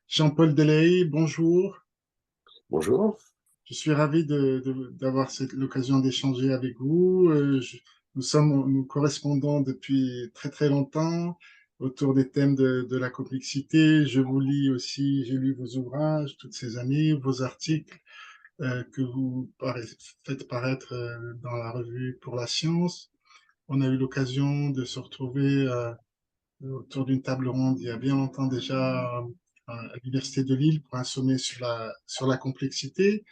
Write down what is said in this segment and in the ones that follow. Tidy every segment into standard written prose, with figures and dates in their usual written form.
Jean-Paul Delay, bonjour. Bonjour. Je suis ravi d'avoir l'occasion d'échanger avec vous. Nous correspondons depuis très très longtemps autour des thèmes de la complexité. Je vous lis aussi, j'ai lu vos ouvrages toutes ces années, vos articles que faites paraître dans la revue Pour la Science. On a eu l'occasion de se retrouver autour d'une table ronde il y a bien longtemps déjà à l'Université de Lille pour un sommet sur la complexité.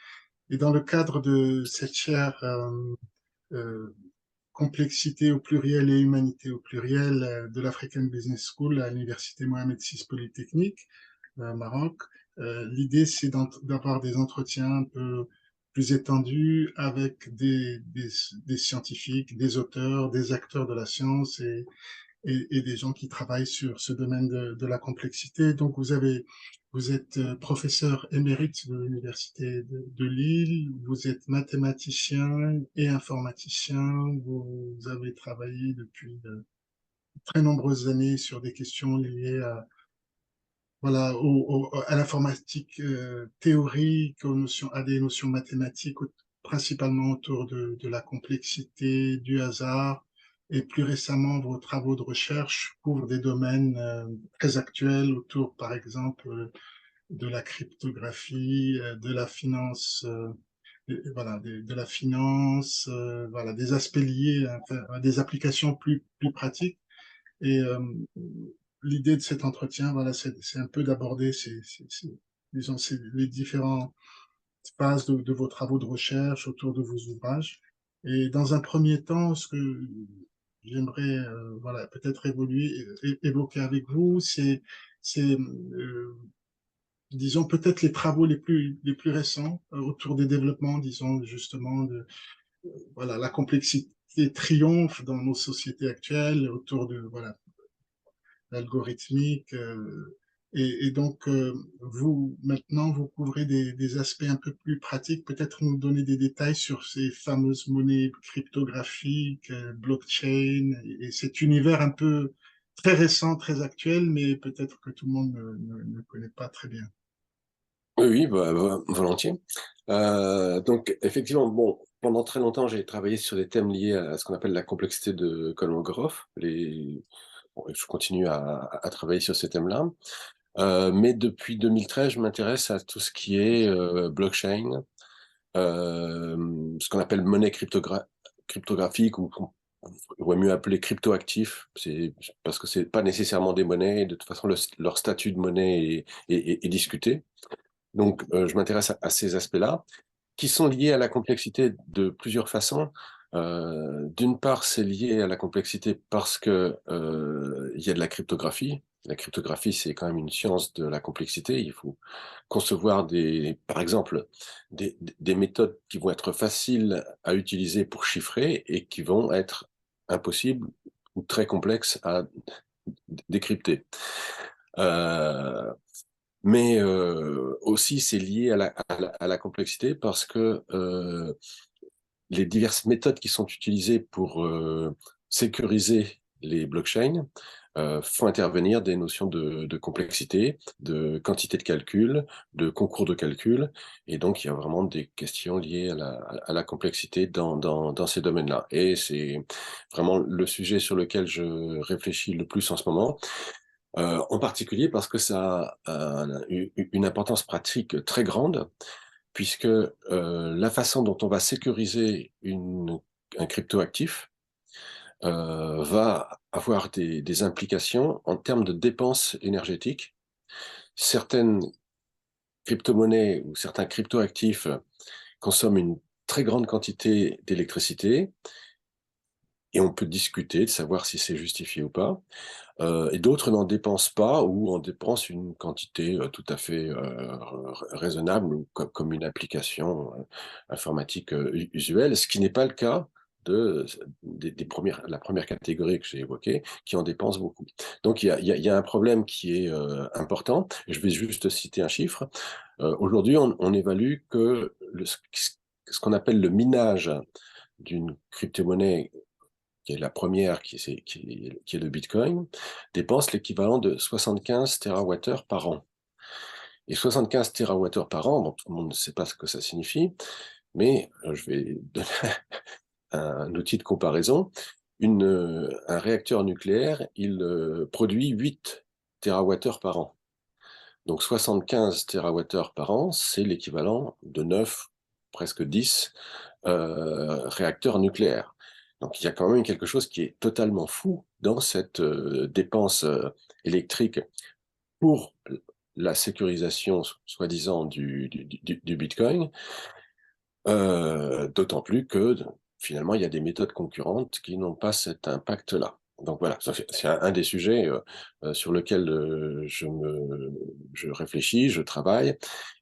Et dans le cadre de cette chaire euh, complexité au pluriel et humanité au pluriel de l'African Business School à l'Université Mohamed VI Polytechnique, Maroc, l'idée c'est d'avoir des entretiens un peu plus étendus avec des scientifiques, des auteurs, des acteurs de la science et des gens qui travaillent sur ce domaine de la complexité. Donc, vous êtes professeur émérite de l'Université de Lille, vous êtes mathématicien et informaticien, vous avez travaillé depuis de très nombreuses années sur des questions liées voilà, à l'informatique théorique, à des notions mathématiques, principalement autour de la complexité, du hasard, et plus récemment, vos travaux de recherche couvrent des domaines très actuels autour, par exemple, de la cryptographie, de la finance, voilà, de la finance, voilà, des aspects liés à des applications plus pratiques. Et l'idée de cet entretien, voilà, c'est un peu d'aborder disons, les différentes phases de vos travaux de recherche autour de vos ouvrages. Et dans un premier temps, ce que j'aimerais voilà, peut-être évoquer avec vous, c'est disons, peut-être les travaux les plus récents autour des développements, disons, justement, voilà, la complexité triomphe dans nos sociétés actuelles autour de, voilà, l'algorithmique. Et donc, vous, maintenant, vous couvrez des aspects un peu plus pratiques. Peut-être nous donner des détails sur ces fameuses monnaies cryptographiques, blockchain, et cet univers un peu très récent, très actuel, mais peut-être que tout le monde ne connaît pas très bien. Oui, oui, volontiers. Donc, effectivement, bon, pendant très longtemps, j'ai travaillé sur des thèmes liés à ce qu'on appelle la complexité de Kolmogorov. Bon, je continue à travailler sur ces thèmes-là. Mais depuis 2013, je m'intéresse à tout ce qui est blockchain, ce qu'on appelle monnaie cryptographique ou qu'on pourrait mieux appeler cryptoactifs. C'est parce que c'est pas nécessairement des monnaies. Et de toute façon, leur statut de monnaie est discuté. Donc, je m'intéresse à ces aspects-là, qui sont liés à la complexité de plusieurs façons. D'une part, c'est lié à la complexité parce que il y a de la cryptographie. La cryptographie, c'est quand même une science de la complexité. Il faut concevoir par exemple, des méthodes qui vont être faciles à utiliser pour chiffrer et qui vont être impossibles ou très complexes à décrypter. Euh, mais aussi, c'est lié à la complexité parce que les diverses méthodes qui sont utilisées pour sécuriser les blockchains font intervenir des notions de complexité, de quantité de calcul, de concours de calcul, et donc il y a vraiment des questions liées à la complexité dans ces domaines-là. Et c'est vraiment le sujet sur lequel je réfléchis le plus en ce moment. En particulier parce que ça a une importance pratique très grande, puisque la façon dont on va sécuriser un cryptoactif va avoir des implications en termes de dépenses énergétiques. Certaines crypto-monnaies ou certains cryptoactifs consomment une très grande quantité d'électricité, et on peut discuter de savoir si c'est justifié ou pas. Et d'autres n'en dépensent pas ou en dépensent une quantité tout à fait raisonnable, ou comme une application informatique usuelle, ce qui n'est pas le cas la première catégorie que j'ai évoquée, qui en dépense beaucoup. Donc il y a un problème qui est important. Je vais juste citer un chiffre. Aujourd'hui, on évalue que ce qu'on appelle le minage d'une crypto-monnaie, qui est la première, qui est le Bitcoin, dépense l'équivalent de 75 TWh par an. Et 75 TWh par an, bon, tout le monde ne sait pas ce que ça signifie, mais je vais donner un outil de comparaison. Un réacteur nucléaire, il produit 8 TWh par an. Donc 75 TWh par an, c'est l'équivalent de 9, presque 10 réacteurs nucléaires. Donc il y a quand même quelque chose qui est totalement fou dans cette dépense électrique pour la sécurisation, soi-disant, du Bitcoin, d'autant plus que finalement, il y a des méthodes concurrentes qui n'ont pas cet impact-là. Donc voilà, c'est un des sujets sur lequel je réfléchis, je travaille,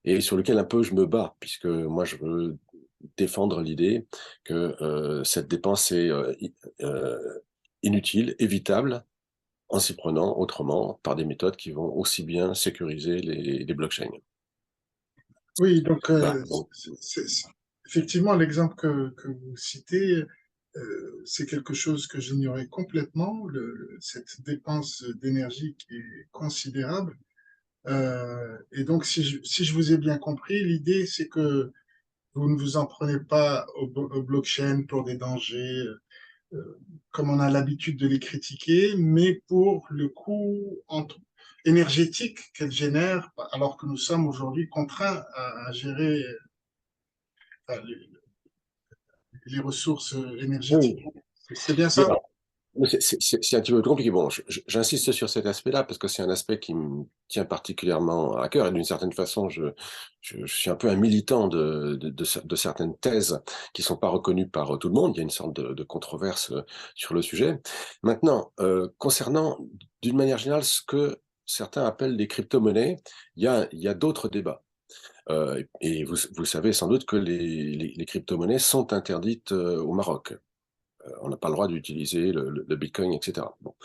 et sur lequel un peu je me bats, puisque moi je veux défendre l'idée que cette dépense est inutile, évitable, en s'y prenant autrement par des méthodes qui vont aussi bien sécuriser les blockchains. Oui, donc, Voilà. Donc, effectivement, l'exemple que vous citez, c'est quelque chose que j'ignorais complètement, cette dépense d'énergie qui est considérable. Et donc, si je vous ai bien compris, l'idée, c'est que vous ne vous en prenez pas au blockchain pour des dangers, comme on a l'habitude de les critiquer, mais pour le coût énergétique qu'elles génèrent, alors que nous sommes aujourd'hui contraints à gérer les ressources énergétiques. oui. C'est bien Mais ça? c'est un petit peu compliqué. Bon, j'insiste sur cet aspect-là parce que c'est un aspect qui me tient particulièrement à cœur et d'une certaine façon, je suis un peu un militant de certaines thèses qui ne sont pas reconnues par tout le monde. Il y a une sorte de controverse sur le sujet. Maintenant, concernant d'une manière générale ce que certains appellent des crypto-monnaies, il y a d'autres débats. Et vous savez sans doute que les crypto-monnaies sont interdites au Maroc. On n'a pas le droit d'utiliser le Bitcoin, etc. Bon.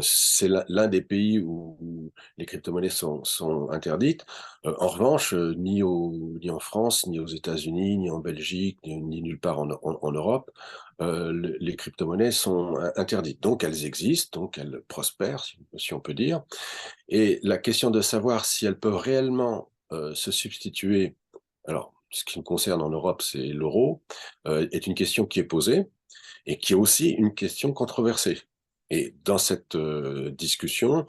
C'est l'un des pays où les crypto-monnaies sont interdites. En revanche, ni en France, ni aux États-Unis, ni en Belgique, ni nulle part en Europe, les crypto-monnaies sont interdites. Donc elles existent, donc elles prospèrent, si on peut dire. Et la question de savoir si elles peuvent réellement se substituer, alors ce qui me concerne en Europe, c'est l'euro, est une question qui est posée et qui est aussi une question controversée. Et dans cette discussion,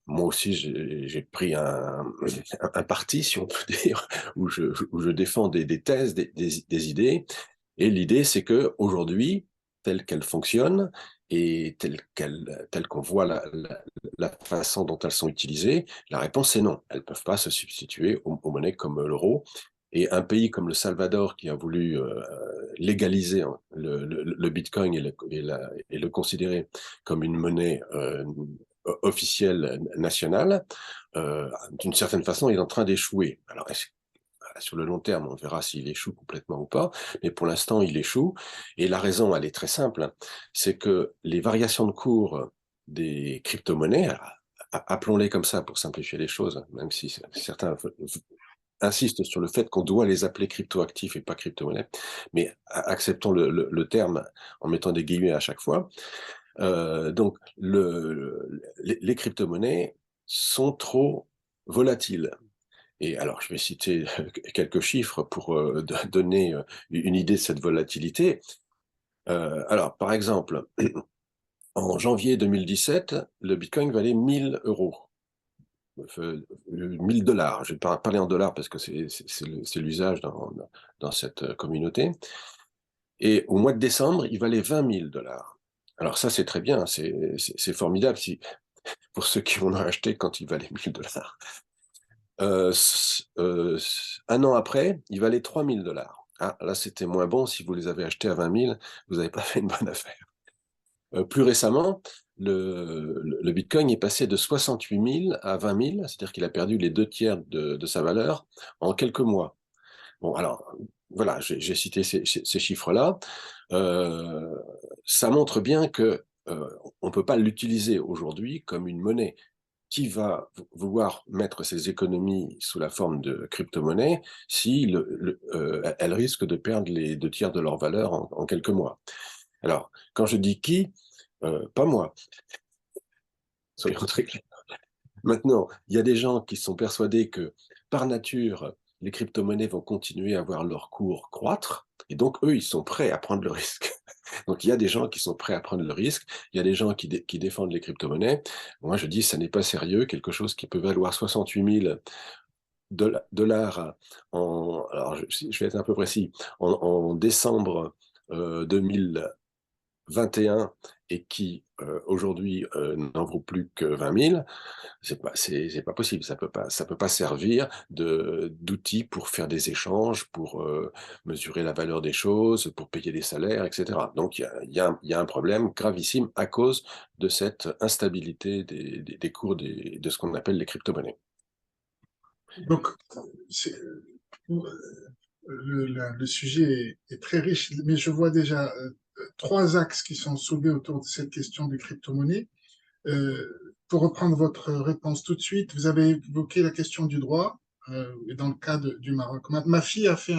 moi aussi, j'ai pris un parti, si on peut dire, où je défends des thèses, des idées. Et l'idée, c'est que aujourd'hui, telle qu'elle fonctionne et telle qu'on voit la façon dont elles sont utilisées, la réponse est non. Elles ne peuvent pas se substituer aux monnaies comme l'euro. Et un pays comme le Salvador qui a voulu légaliser le Bitcoin et le considérer comme une monnaie officielle nationale, d'une certaine façon, il est en train d'échouer. Alors, sur le long terme, on verra s'il échoue complètement ou pas, mais pour l'instant, il échoue. Et la raison, elle est très simple, c'est que les variations de cours des crypto-monnaies, appelons-les comme ça pour simplifier les choses, même si certains insistent sur le fait qu'on doit les appeler crypto-actifs et pas crypto-monnaies, mais acceptons le terme en mettant des guillemets à chaque fois. Donc, les crypto-monnaies sont trop volatiles. Et alors, je vais citer quelques chiffres pour donner une idée de cette volatilité. Alors, par exemple, en janvier 2017, le Bitcoin valait 1000 euros. 1000 dollars. Je vais parler en dollars parce que c'est l'usage dans cette communauté. Et au mois de décembre, il valait 20 000 dollars. Alors ça, c'est très bien, c'est formidable pour ceux qui en ont acheté quand il valait 1000 dollars. Un an après, il valait 3 000 dollars. Ah, là, c'était moins bon. Si vous les avez achetés à 20 000, vous n'avez pas fait une bonne affaire. Plus récemment, le Bitcoin est passé de 68 000 à 20 000, c'est-à-dire qu'il a perdu les 2 tiers de sa valeur en quelques mois. Bon, alors, voilà, j'ai cité ces chiffres-là. Ça montre bien que on ne peut pas l'utiliser aujourd'hui comme une monnaie. Qui va vouloir mettre ses économies sous la forme de crypto-monnaie si elle risque de perdre les 2 tiers de leur valeur en quelques mois. Alors, quand je dis qui, pas moi, soyons très clairs. Maintenant, il y a des gens qui sont persuadés que, par nature, les crypto-monnaies vont continuer à voir leur cours croître et donc eux, ils sont prêts à prendre le risque. Donc il y a des gens qui sont prêts à prendre le risque, il y a des gens qui défendent les crypto-monnaies. Moi, je dis: «Ça n'est pas sérieux, quelque chose qui peut valoir 68 000 dollars en» alors je vais être un peu précis, en décembre, 2021 et qui, aujourd'hui, n'en vaut plus que 20 000. C'est pas possible, ça peut pas servir d'outil pour faire des échanges, pour, mesurer la valeur des choses, pour payer des salaires et cetera. Donc il y a un problème gravissime à cause de cette instabilité des cours de ce qu'on appelle les cryptomonnaies. Donc, le sujet est très riche, mais je vois déjà trois axes qui sont soulevés autour de cette question des crypto-monnaies. Pour reprendre votre réponse tout de suite, vous avez évoqué la question du droit, et dans le cas du Maroc. Ma fille a fait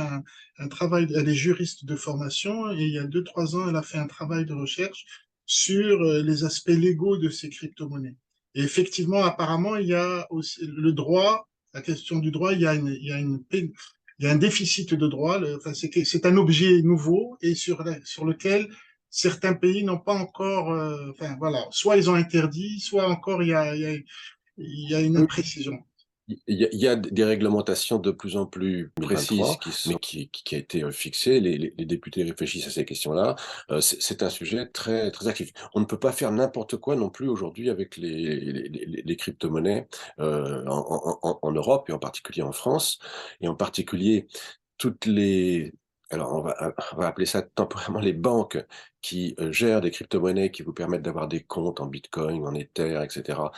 un travail, elle est juriste de formation, et il y a 2, 3 ans, elle a fait un travail de recherche sur les aspects légaux de ces crypto-monnaies. Et effectivement, apparemment, il y a aussi le droit, la question du droit, il y a un déficit de droit. Enfin, c'est un objet nouveau et sur lequel certains pays n'ont pas encore, enfin voilà, soit ils ont interdit, soit encore il y a une imprécision. Il y a des réglementations de plus en plus précises 2023, mais qui a été, fixée. Les députés réfléchissent à ces questions-là. C'est un sujet très, très actif. On ne peut pas faire n'importe quoi non plus aujourd'hui avec les cryptomonnaies, en Europe et en particulier en France et en particulier toutes les alors on va appeler ça temporairement les banques qui, gèrent des cryptomonnaies qui vous permettent d'avoir des comptes en bitcoin, en ether et cetera,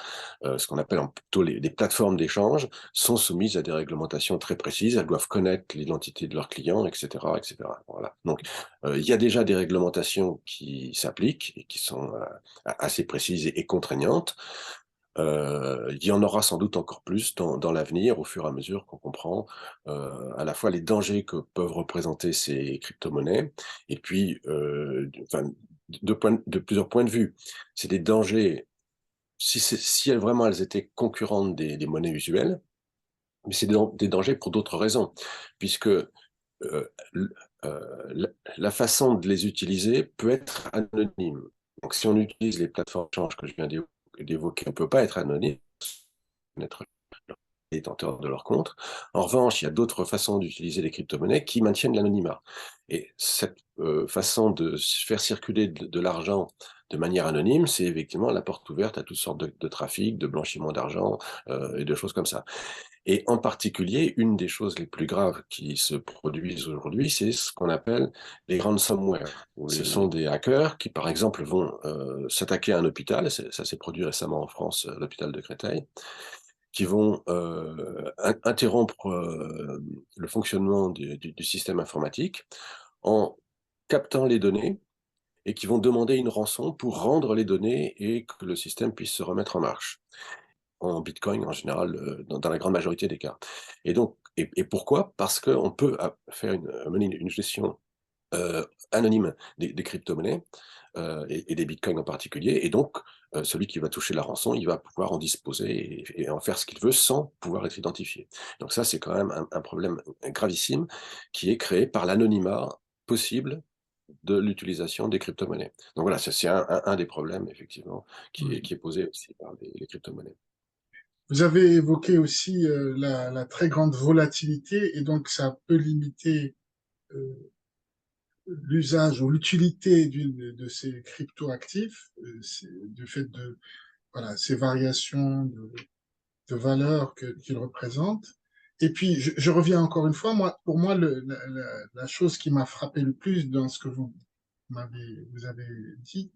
ce qu'on appelle plutôt des plateformes d'échange, sont soumises à des réglementations très précises. Elles doivent connaître l'identité de leurs clients et cetera et cetera. Voilà. Donc, il y a déjà des réglementations qui s'appliquent et qui sont, assez précises et contraignantes. Il y en aura sans doute encore plus dans l'avenir, au fur et à mesure qu'on comprend, à la fois les dangers que peuvent représenter ces cryptomonnaies et puis, de plusieurs points de vue. C'est des dangers si elles vraiment elles étaient concurrentes des monnaies usuelles, mais c'est des dangers pour d'autres raisons. Puisque, l la façon de les utiliser peut être anonyme. Donc si on utilise les plateformes d'échange que je viens d'évoquer, on ne peut pas être anonyme, être détenteurs de leur compte. En revanche, il y a d'autres façons d'utiliser les cryptomonnaies qui maintiennent l'anonymat. Et cette, façon de faire circuler de l'argent de manière anonyme, c'est effectivement la porte ouverte à toutes sortes de trafics, de blanchiment d'argent, et de choses comme ça. Et en particulier, une des choses les plus graves qui se produisent aujourd'hui, c'est ce qu'on appelle les ransomware. Ce sont des hackers qui, par exemple, vont, s'attaquer à un hôpital, ça s'est produit récemment en France, l'hôpital de Créteil, qui vont, interrompre, le fonctionnement du système informatique en captant les données et qui vont demander une rançon pour rendre les données et que le système puisse se remettre en marche. En bitcoin en général, dans la grande majorité des cas. Et donc pourquoi? Parce qu'on peut faire mener une gestion, anonyme des cryptomonnaies, et des bitcoins en particulier et donc celui qui va toucher la rançon, il va pouvoir en disposer et en faire ce qu'il veut sans pouvoir être identifié. Donc ça, c'est quand même un problème gravissime qui est créé par l'anonymat possible de l'utilisation des cryptomonnaies. Donc voilà, ça c'est un des problèmes effectivement qui est posé aussi par les cryptomonnaies. Vous avez évoqué aussi la très grande volatilité et donc ça peut limiter euh, l'usage ou l'utilité de ces cryptoactifs, du fait de voilà, ces variations de valeur qu'ils représentent. Et puis, je reviens encore une fois, pour moi, la chose qui m'a frappé le plus dans ce que vous avez dit,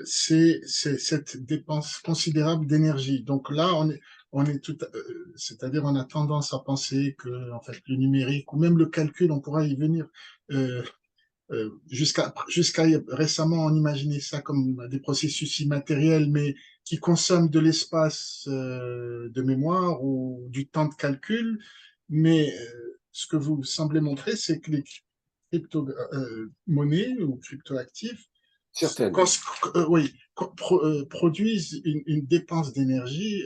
c'est cette dépense considérable d'énergie. Donc là, on est tout, c'est-à-dire on a tendance à penser que en fait le numérique ou même le calcul, on pourra y venir. Euh, jusqu'à récemment, on imaginait ça comme des processus immatériels, mais qui consomment de l'espace de mémoire ou du temps de calcul. Mais ce que vous semblez montrer, c'est que les crypto-monnaies ou cryptoactifs certaines. Oui, produisent une dépense d'énergie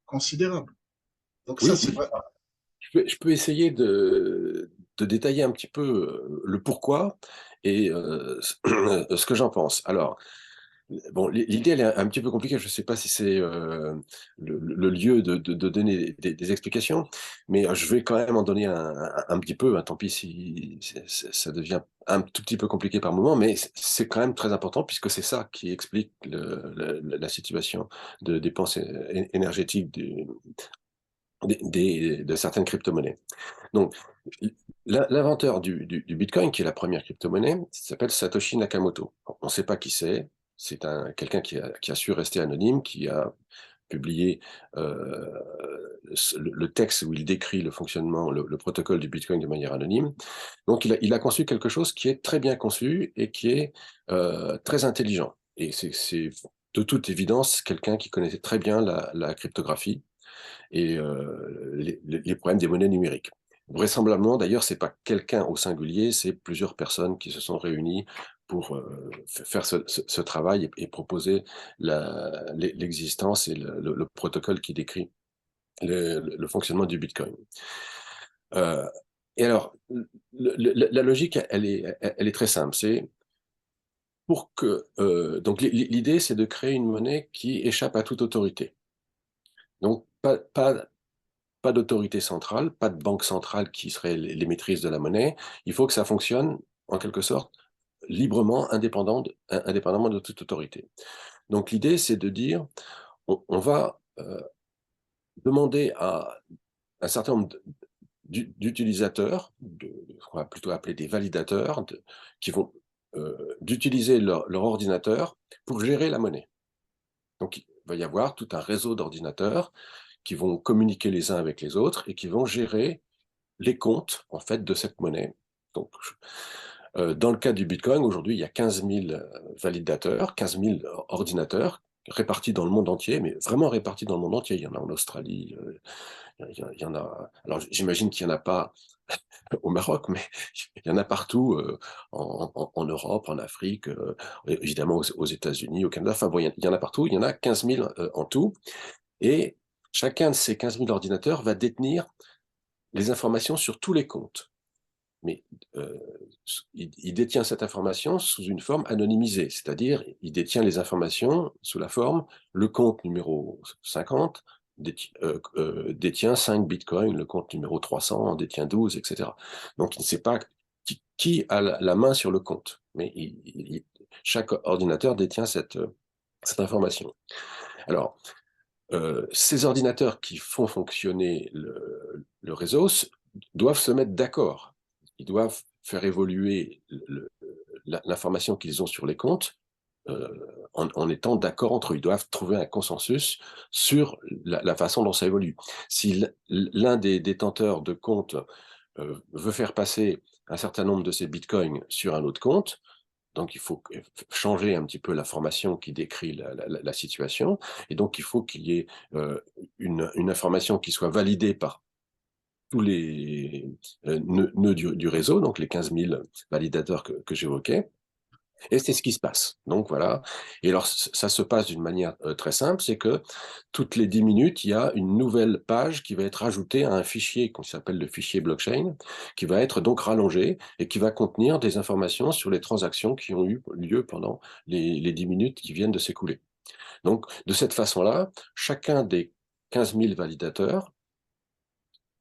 considérable. Donc ça, Oui, c'est vrai. je peux essayer de détailler un petit peu le pourquoi et ce que j'en pense. Alors, bon, l'idée, elle est un petit peu compliquée. Je ne sais pas si c'est le lieu de donner des explications, mais je vais quand même en donner un petit peu. Hein, tant pis si ça devient un tout petit peu compliqué par moment, mais c'est quand même très important puisque c'est ça qui explique la situation de dépenses énergétiques de certaines crypto-monnaies. Donc, l'inventeur du Bitcoin, qui est la première crypto-monnaie, s'appelle Satoshi Nakamoto. On ne sait pas qui c'est. C'est quelqu'un qui a su rester anonyme, qui a publié le texte où il décrit le fonctionnement, le protocole du Bitcoin de manière anonyme. Donc, il a conçu quelque chose qui est très bien conçu et qui est très intelligent. Et c'est de toute évidence quelqu'un qui connaissait très bien la cryptographie et les problèmes des monnaies numériques. Vraisemblablement, d'ailleurs, c'est pas quelqu'un au singulier, c'est plusieurs personnes qui se sont réunies pour faire ce travail et proposer l'existence et le protocole qui décrit le fonctionnement du Bitcoin. Euh, et alors, la logique, elle est très simple. C'est pour que donc l'idée, c'est de créer une monnaie qui échappe à toute autorité. Donc pas d'autorité centrale, pas de banque centrale qui serait les maîtrises de la monnaie. Il faut que ça fonctionne, en quelque sorte, librement, indépendamment de toute autorité. Donc l'idée, c'est de dire, on va demander à un certain nombre d'utilisateurs, qu'on va plutôt appeler des validateurs, qui vont d'utiliser leur ordinateur pour gérer la monnaie. Donc il va y avoir tout un réseau d'ordinateurs qui vont communiquer les uns avec les autres et qui vont gérer les comptes en fait de cette monnaie. Donc, dans le cas du Bitcoin, aujourd'hui, il y a 15 000 validateurs, 15 000 ordinateurs répartis dans le monde entier, mais vraiment répartis dans le monde entier. Il y en a en Australie, il y en a. Alors, j'imagine qu'il n'y en a pas au Maroc, mais il y en a partout en Europe, en Afrique, évidemment aux États-Unis, au Canada. Enfin, bon, il y en a partout. Il y en a 15 000 en tout. Et chacun de ces 15 000 ordinateurs va détenir les informations sur tous les comptes. Mais il détient cette information sous une forme anonymisée, c'est-à-dire il détient les informations sous la forme le compte numéro 50 détient 5 bitcoins, le compte numéro 300 en détient 12, etc. Donc il ne sait pas qui a la main sur le compte, mais chaque ordinateur détient cette information. Alors, ces ordinateurs qui font fonctionner le réseau doivent se mettre d'accord. Ils doivent faire évoluer l'information qu'ils ont sur les comptes en étant d'accord entre eux. Ils doivent trouver un consensus sur la façon dont ça évolue. Si l'un des détenteurs de comptes veut faire passer un certain nombre de ces bitcoins sur un autre compte, donc il faut changer un petit peu la formation qui décrit la situation, et donc il faut qu'il y ait une information qui soit validée par tous les nœuds du réseau, donc les 15 000 validateurs que j'évoquais. Et c'est ce qui se passe. Donc voilà. Et alors ça se passe d'une manière très simple, c'est que toutes les 10 minutes, il y a une nouvelle page qui va être ajoutée à un fichier qu'on s'appelle le fichier blockchain, qui va être donc rallongé et qui va contenir des informations sur les transactions qui ont eu lieu pendant les 10 minutes qui viennent de s'écouler. Donc de cette façon-là, chacun des 15 000 validateurs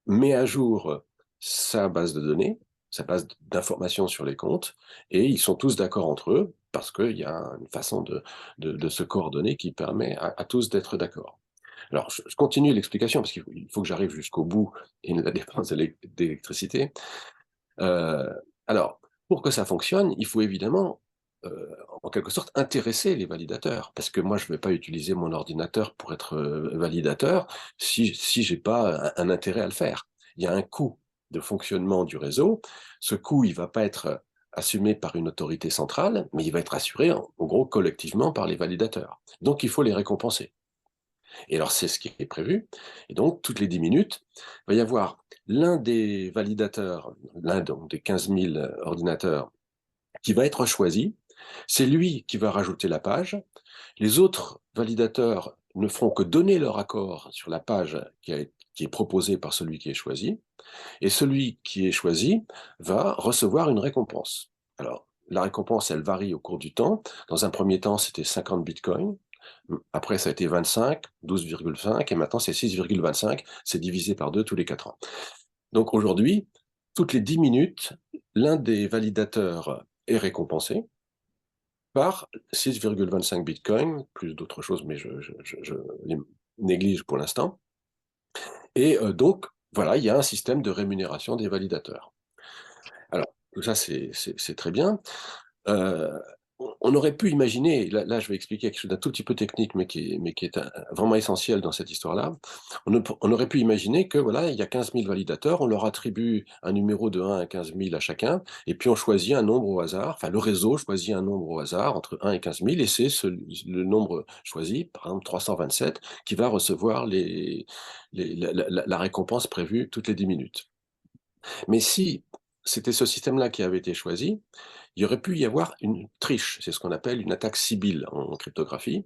met à jour sa base de données, sa base d'informations sur les comptes, et ils sont tous d'accord entre eux, parce qu'il y a une façon de se coordonner qui permet à tous d'être d'accord. Alors, je continue l'explication, parce qu'il faut que j'arrive jusqu'au bout et la dépense d'électricité. Alors, pour que ça fonctionne, il faut évidemment, en quelque sorte, intéresser les validateurs, parce que moi, je ne vais pas utiliser mon ordinateur pour être validateur si je n'ai pas un intérêt à le faire. Il y a un coût de fonctionnement du réseau. Ce coût, il ne va pas être assumé par une autorité centrale, mais il va être assuré, en gros, collectivement par les validateurs. Donc, il faut les récompenser. Et alors, c'est ce qui est prévu. Et donc, toutes les 10 minutes, il va y avoir l'un des validateurs, l'un des 15 000 ordinateurs, qui va être choisi C'est lui qui va rajouter la page. Les autres validateurs ne feront que donner leur accord sur la page qui est proposée par celui qui est choisi, et celui qui est choisi va recevoir une récompense. Alors, la récompense, elle varie au cours du temps. Dans un premier temps, c'était 50 bitcoins. Après, ça a été 25, 12,5, et maintenant c'est 6,25. C'est divisé par 2 tous les 4 ans. Donc aujourd'hui, toutes les 10 minutes, l'un des validateurs est récompensé par 6,25 bitcoins, plus d'autres choses, mais je les néglige pour l'instant. Et donc, voilà, il y a un système de rémunération des validateurs. Alors, tout ça, c'est très bien. On aurait pu imaginer, là je vais expliquer quelque chose d'un tout petit peu technique, mais qui est vraiment essentiel dans cette histoire-là. On aurait pu imaginer que voilà, il y a 15 000 validateurs, on leur attribue un numéro de 1 à 15 000 à chacun, et puis on choisit un nombre au hasard, enfin le réseau choisit un nombre au hasard entre 1 et 15 000, et c'est le nombre choisi, par exemple 327, qui va recevoir la récompense prévue toutes les 10 minutes. Mais si c'était ce système-là qui avait été choisi, il y aurait pu y avoir une triche, c'est ce qu'on appelle une attaque sibylle en cryptographie,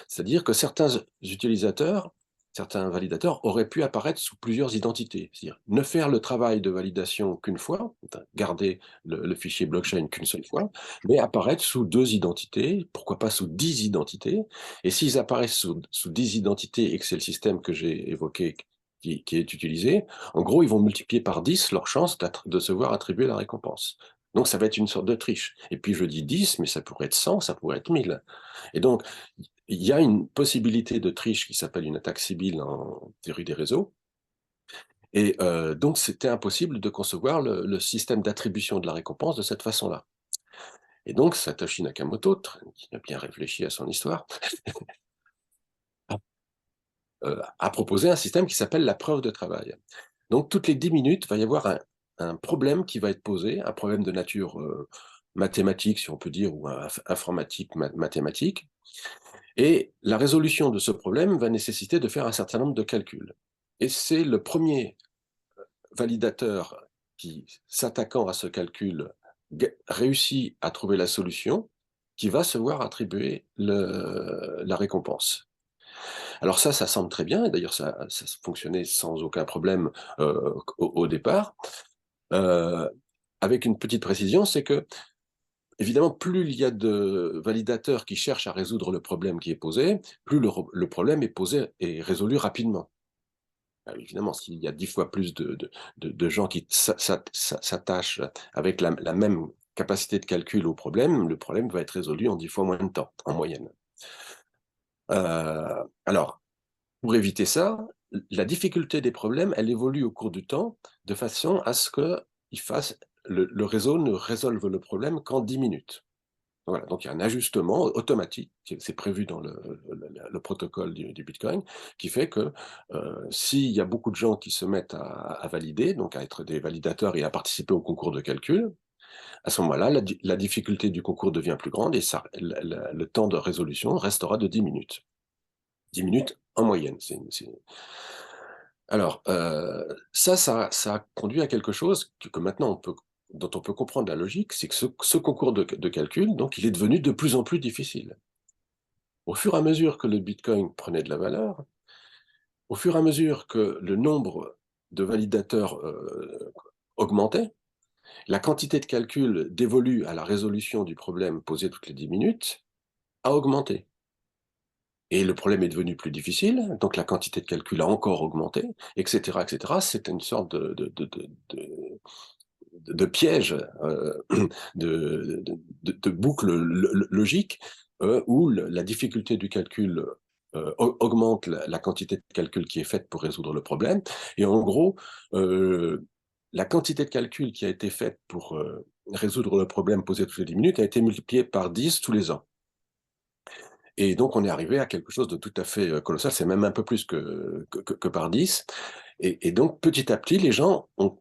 c'est-à-dire que certains utilisateurs, certains validateurs auraient pu apparaître sous plusieurs identités, c'est-à-dire ne faire le travail de validation qu'une fois, garder le fichier blockchain qu'une seule fois, mais apparaître sous 2 identités, pourquoi pas sous 10 identités, et s'ils apparaissent sous 10 identités et que c'est le système que j'ai évoqué qui est utilisé, en gros, ils vont multiplier par 10 leur chance de se voir attribuer la récompense. Donc, ça va être une sorte de triche. Et puis, je dis 10, mais ça pourrait être 100, ça pourrait être 1000. Et donc, il y a une possibilité de triche qui s'appelle une attaque sibylle en théorie des réseaux. Et donc, c'était impossible de concevoir le système d'attribution de la récompense de cette façon-là. Et donc, Satoshi Nakamoto, qui a bien réfléchi à son histoire, a proposé un système qui s'appelle la preuve de travail. Donc, toutes les 10 minutes, il va y avoir un problème qui va être posé, un problème de nature mathématique, si on peut dire, ou informatique mathématique. Et la résolution de ce problème va nécessiter de faire un certain nombre de calculs. Et c'est le premier validateur qui, s'attaquant à ce calcul, réussit à trouver la solution, qui va se voir attribuer la récompense. Alors ça semble très bien, et d'ailleurs ça fonctionnait sans aucun problème au départ, avec une petite précision, c'est que, évidemment, plus il y a de validateurs qui cherchent à résoudre le problème qui est posé, plus le problème est posé et résolu rapidement. Alors, évidemment, s'il y a 10 fois plus de gens qui s'attachent avec la même capacité de calcul au problème, le problème va être résolu en 10 fois moins de temps, en moyenne. Alors, pour éviter ça, la difficulté des problèmes, elle évolue au cours du temps de façon à ce que le réseau ne résolve le problème qu'en 10 minutes. Voilà, donc il y a un ajustement automatique, c'est prévu dans le protocole du Bitcoin, qui fait que s'il y a beaucoup de gens qui se mettent à valider, donc à être des validateurs et à participer au concours de calcul, à ce moment-là, la difficulté du concours devient plus grande et le temps de résolution restera de 10 minutes. 10 minutes en moyenne. Alors, ça a conduit à quelque chose que maintenant dont on peut comprendre la logique, c'est que ce concours de calcul, donc, il est devenu de plus en plus difficile. Au fur et à mesure que le Bitcoin prenait de la valeur, au fur et à mesure que le nombre de validateurs augmentait, la quantité de calcul dévolue à la résolution du problème posé toutes les 10 minutes a augmenté. Et le problème est devenu plus difficile, donc la quantité de calcul a encore augmenté, etc., etc. C'est une sorte de piège, de boucle logique, où la difficulté du calcul augmente la quantité de calcul qui est faite pour résoudre le problème. Et en gros, la quantité de calcul qui a été faite pour résoudre le problème posé toutes les 10 minutes a été multipliée par 10 tous les ans. Et donc, on est arrivé à quelque chose de tout à fait colossal, c'est même un peu plus que par 10. Et donc, petit à petit, les gens ont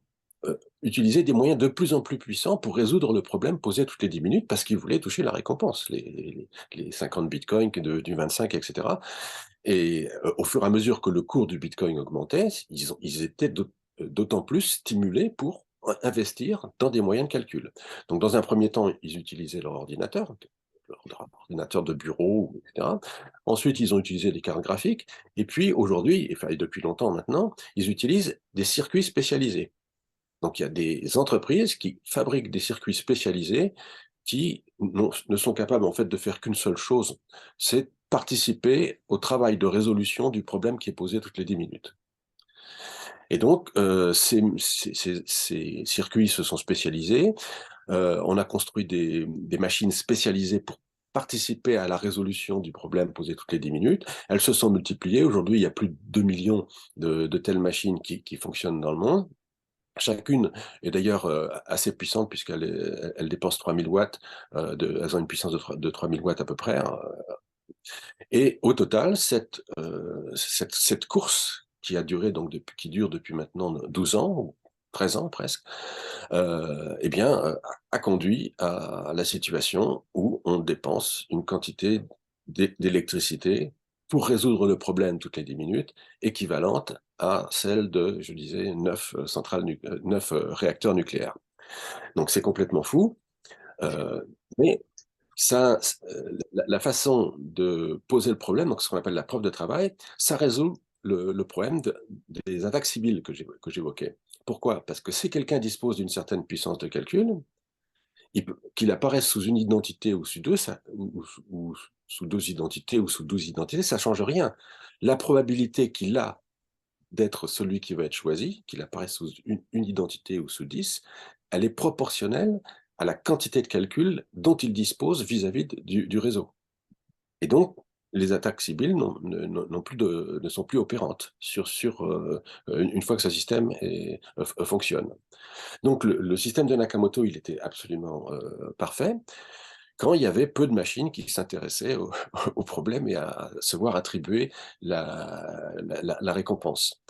utilisé des moyens de plus en plus puissants pour résoudre le problème posé toutes les 10 minutes parce qu'ils voulaient toucher la récompense, les 50 bitcoins du 25, etc. Et au fur et à mesure que le cours du bitcoin augmentait, ils étaient d'autant plus stimulés pour investir dans des moyens de calcul. Donc, dans un premier temps, ils utilisaient leur ordinateur, ordinateurs de bureau, etc. Ensuite, ils ont utilisé des cartes graphiques. Et puis, aujourd'hui, et depuis longtemps maintenant, ils utilisent des circuits spécialisés. Donc, il y a des entreprises qui fabriquent des circuits spécialisés qui ne sont capables, en fait, de faire qu'une seule chose, c'est participer au travail de résolution du problème qui est posé toutes les 10 minutes. Et donc, ces circuits se sont spécialisés. On a construit des machines spécialisées pour participer à la résolution du problème posé toutes les 10 minutes. Elles se sont multipliées. Aujourd'hui, il y a plus de 2 millions de telles machines qui fonctionnent dans le monde. Chacune est d'ailleurs assez puissante puisqu'elle dépense 3000 watts, elles ont une puissance de 3000 watts à peu près, hein. Et au total, cette course qui a duré donc qui dure depuis maintenant 12 ans, ou 13 ans presque, eh bien, a conduit à la situation où on dépense une quantité d'électricité pour résoudre le problème toutes les 10 minutes, équivalente à celle de, je disais, 9 réacteurs nucléaires. Donc c'est complètement fou, mais ça, la façon de poser le problème, donc ce qu'on appelle la preuve de travail, ça résout le problème des attaques civiles que j'évoquais. Pourquoi? Parce que si quelqu'un dispose d'une certaine puissance de calcul, qu'il apparaisse sous une identité ou sous deux, ou sous deux identités ou sous 12 identités, ça ne change rien. La probabilité qu'il a d'être celui qui va être choisi, qu'il apparaisse sous une identité ou sous 10, elle est proportionnelle à la quantité de calcul dont il dispose vis-à-vis du réseau. Et donc, les attaques civiles ne sont plus opérantes une fois que ce système fonctionne. Donc, le système de Nakamoto, il était absolument parfait quand il y avait peu de machines qui s'intéressaient au problème et à se voir attribuer la récompense.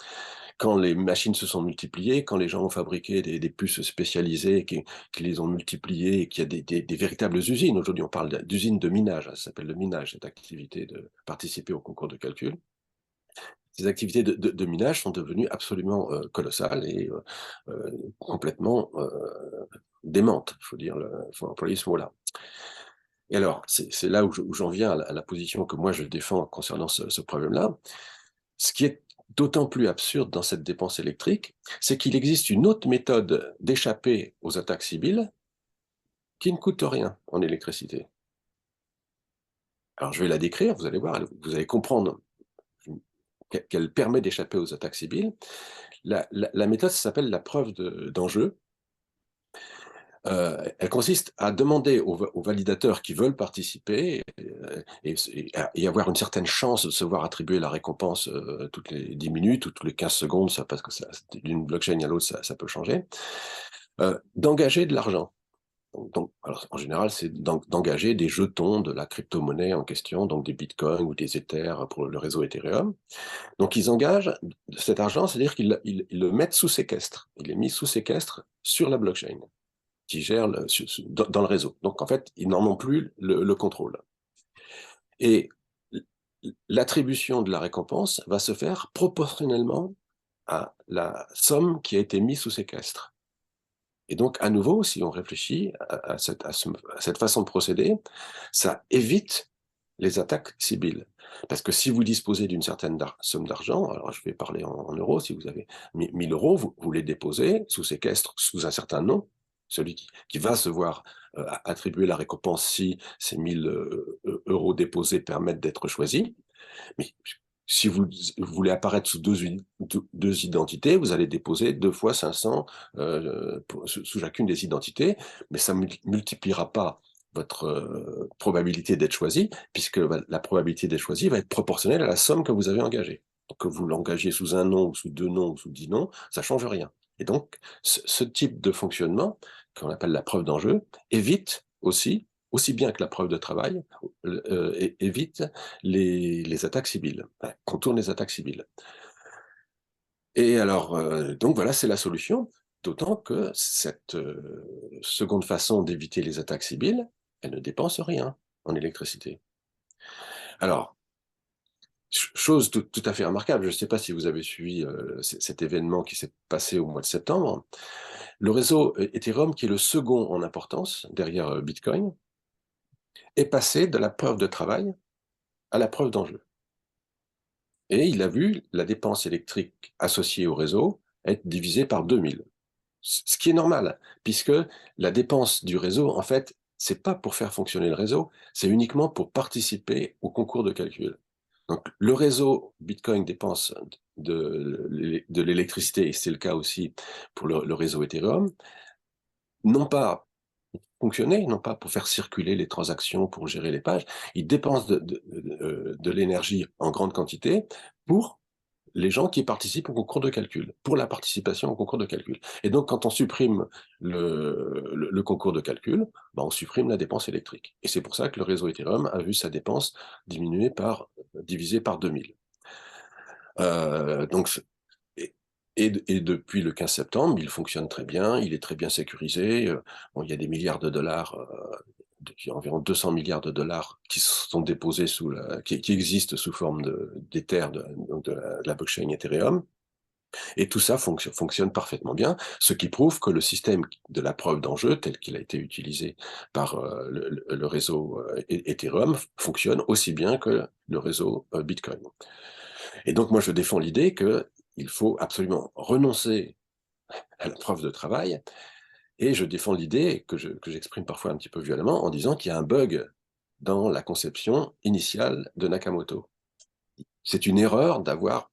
Quand les machines se sont multipliées, quand les gens ont fabriqué des puces spécialisées, qui les ont multipliées, et qu'il y a des véritables usines, aujourd'hui on parle d'usines de minage, ça s'appelle le minage, cette activité de participer au concours de calcul, ces activités de minage sont devenues absolument colossales et complètement démentes, il faut employer ce mot-là. Et alors, c'est là où j'en viens à la position que moi je défends concernant ce problème-là. Ce qui est d'autant plus absurde dans cette dépense électrique, c'est qu'il existe une autre méthode d'échapper aux attaques civiles qui ne coûte rien en électricité. Alors je vais la décrire, vous allez voir, vous allez comprendre qu'elle permet d'échapper aux attaques civiles. La méthode s'appelle la preuve d'enjeu. Elle consiste à demander aux validateurs qui veulent participer et avoir une certaine chance de se voir attribuer la récompense toutes les 10 minutes ou toutes les 15 secondes, parce que d'une blockchain à l'autre, ça peut changer, d'engager de l'argent. Alors, en général, c'est d'engager des jetons de la crypto-monnaie en question, donc des bitcoins ou des Ethers pour le réseau Ethereum. Donc, ils engagent cet argent, c'est-à-dire qu'ils le mettent sous séquestre. Il est mis sous séquestre sur la blockchain qui gère dans le réseau. Donc, en fait, ils n'en ont plus le contrôle. Et l'attribution de la récompense va se faire proportionnellement à la somme qui a été mise sous séquestre. Et donc, à nouveau, si on réfléchit à cette façon de procéder, ça évite les attaques civiles. Parce que si vous disposez d'une certaine somme d'argent, alors je vais parler en euros, si vous avez 1000 euros, vous les déposez sous séquestre, sous un certain nom, celui qui va se voir attribuer la récompense si ces 1000 euros déposés permettent d'être choisis. Mais si vous voulez apparaître sous deux identités, vous allez déposer 2 fois 500 sous chacune des identités, mais ça ne multipliera pas votre probabilité d'être choisi, puisque la probabilité d'être choisi va être proportionnelle à la somme que vous avez engagée. Donc, que vous l'engagiez sous un nom, ou sous 2 noms, ou sous 10 noms, ça ne change rien. Et donc, ce type de fonctionnement, qu'on appelle la preuve d'enjeu, évite aussi bien que la preuve de travail, évite les attaques civiles, contourne les attaques civiles. Et alors, donc voilà, c'est la solution, d'autant que cette seconde façon d'éviter les attaques civiles, elle ne dépense rien en électricité. Alors, chose tout à fait remarquable, je ne sais pas si vous avez suivi cet événement qui s'est passé au mois de septembre, le réseau Ethereum, qui est le second en importance derrière Bitcoin, est passé de la preuve de travail à la preuve d'enjeu. Et il a vu la dépense électrique associée au réseau être divisée par 2000. Ce qui est normal, puisque la dépense du réseau, en fait, c'est pas pour faire fonctionner le réseau, c'est uniquement pour participer au concours de calcul. Donc, le réseau Bitcoin dépense de l'électricité, et c'est le cas aussi pour le réseau Ethereum, non pas pour fonctionner, non pas pour faire circuler les transactions, pour gérer les pages, il dépense de l'énergie en grande quantité pour les gens qui participent au concours de calcul, pour la participation au concours de calcul. Et donc, quand on supprime le concours de calcul, ben, on supprime la dépense électrique. Et c'est pour ça que le réseau Ethereum a vu sa dépense divisée par 2000. Donc, et depuis le 15 septembre, il fonctionne très bien, il est très bien sécurisé. Bon, il y a des milliards de dollars, environ 200 milliards de dollars qui sont déposés qui existent sous forme d'Ether, de la blockchain Ethereum. Et tout ça fonctionne parfaitement bien, ce qui prouve que le système de la preuve d'enjeu, tel qu'il a été utilisé par le réseau Ethereum, fonctionne aussi bien que le réseau Bitcoin. Et donc moi je défends l'idée qu'il faut absolument renoncer à la preuve de travail, et je défends l'idée que j'exprime parfois un petit peu violemment en disant qu'il y a un bug dans la conception initiale de Nakamoto. C'est une erreur d'avoir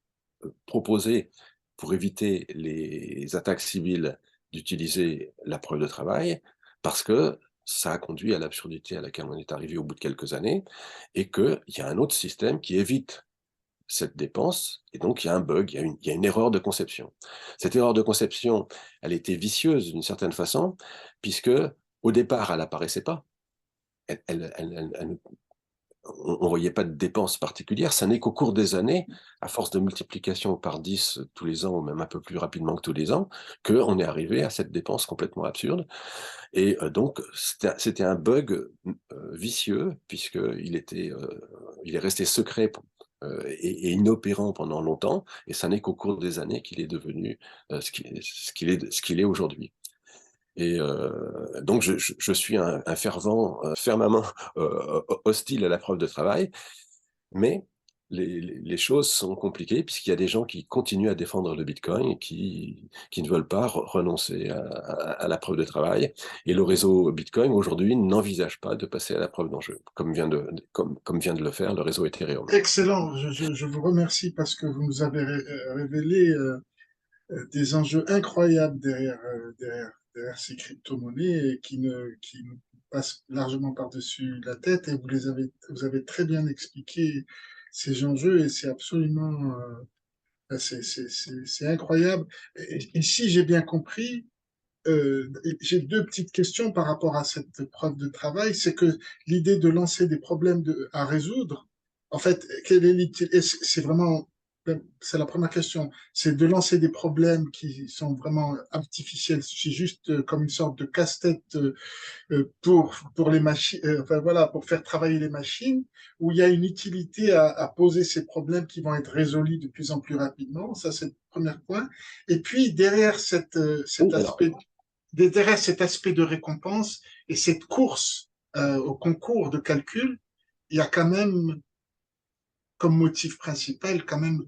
proposé, pour éviter les attaques civiles, d'utiliser la preuve de travail, parce que ça a conduit à l'absurdité à laquelle on est arrivé au bout de quelques années, et qu'il y a un autre système qui évite cette dépense, et donc il y a un bug, il y a une erreur de conception. Cette erreur de conception, elle était vicieuse d'une certaine façon, puisque au départ, elle n'apparaissait pas. On ne voyait pas de dépenses particulières. Ça n'est qu'au cours des années, à force de multiplication par 10 tous les ans, ou même un peu plus rapidement que tous les ans, qu'on est arrivé à cette dépense complètement absurde. Et donc, c'était un bug vicieux, puisqu'il il est resté secret et inopérant pendant longtemps, et ça n'est qu'au cours des années qu'il est devenu ce qu'il est aujourd'hui. Et donc, je suis un fervent, fermement hostile à la preuve de travail, mais les choses sont compliquées puisqu'il y a des gens qui continuent à défendre le Bitcoin et qui ne veulent pas renoncer à la preuve de travail. Et le réseau Bitcoin, aujourd'hui, n'envisage pas de passer à la preuve d'enjeu, comme vient de le faire le réseau Ethereum. Excellent, je vous remercie parce que vous nous avez révélé des enjeux incroyables derrière ces crypto-monnaies et qui nous passent largement par-dessus la tête et vous avez très bien expliqué ces enjeux et c'est absolument, c'est incroyable. Et si j'ai bien compris, j'ai deux petites questions par rapport à cette preuve de travail. C'est que l'idée de lancer des problèmes à résoudre, en fait, quelle est c'est vraiment, c'est la première question, c'est de lancer des problèmes qui sont vraiment artificiels. C'est juste comme une sorte de casse-tête pour les machines, enfin voilà, pour faire travailler les machines, où il y a une utilité à poser ces problèmes qui vont être résolus de plus en plus rapidement. Ça, c'est le premier point. Et puis, Oui, alors, derrière cet aspect de récompense et cette course au concours de calcul, il y a quand même comme motif principal, quand même,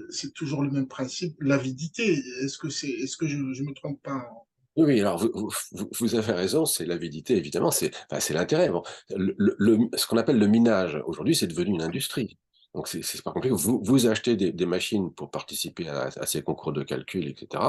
c'est toujours le même principe, l'avidité. Est-ce que je me trompe pas? oui, alors vous avez raison, c'est l'avidité, évidemment, c'est l'intérêt. Bon, ce qu'on appelle le minage, aujourd'hui, c'est devenu une industrie. Donc, c'est pas compliqué. Vous achetez des machines pour participer à ces concours de calcul, etc.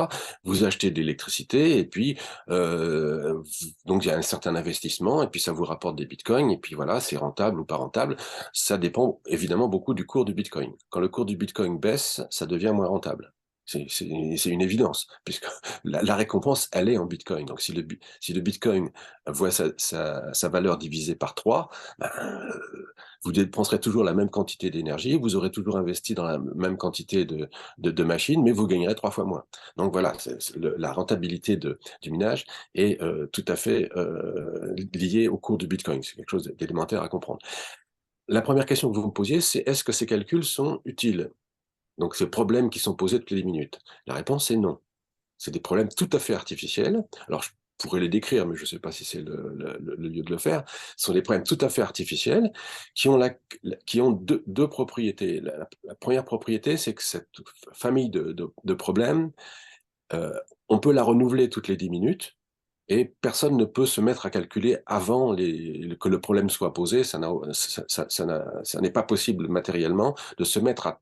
Vous achetez de l'électricité, et puis, donc, il y a un certain investissement, et puis ça vous rapporte des bitcoins, et puis voilà, c'est rentable ou pas rentable. Ça dépend évidemment beaucoup du cours du bitcoin. Quand le cours du bitcoin baisse, ça devient moins rentable. C'est une évidence, puisque la récompense, elle est en Bitcoin. Donc, si le Bitcoin voit sa valeur divisée par 3, ben, vous dépenserez toujours la même quantité d'énergie, vous aurez toujours investi dans la même quantité de machines, mais vous gagnerez 3 fois moins. Donc voilà, la rentabilité du minage est tout à fait liée au cours du Bitcoin. C'est quelque chose d'élémentaire à comprendre. La première question que vous me posiez, c'est est-ce que ces calculs sont utiles? Donc, ces problèmes qui sont posés depuis des minutes. La réponse est non. C'est des problèmes tout à fait artificiels. Alors, pourrais les décrire, mais je ne sais pas si c'est le lieu de le faire, ce sont des problèmes tout à fait artificiels qui ont deux propriétés. La première propriété, c'est que cette famille de problèmes, on peut la renouveler toutes les 10 minutes, et personne ne peut se mettre à calculer avant que le problème soit posé. Ça n'est pas possible matériellement de se mettre à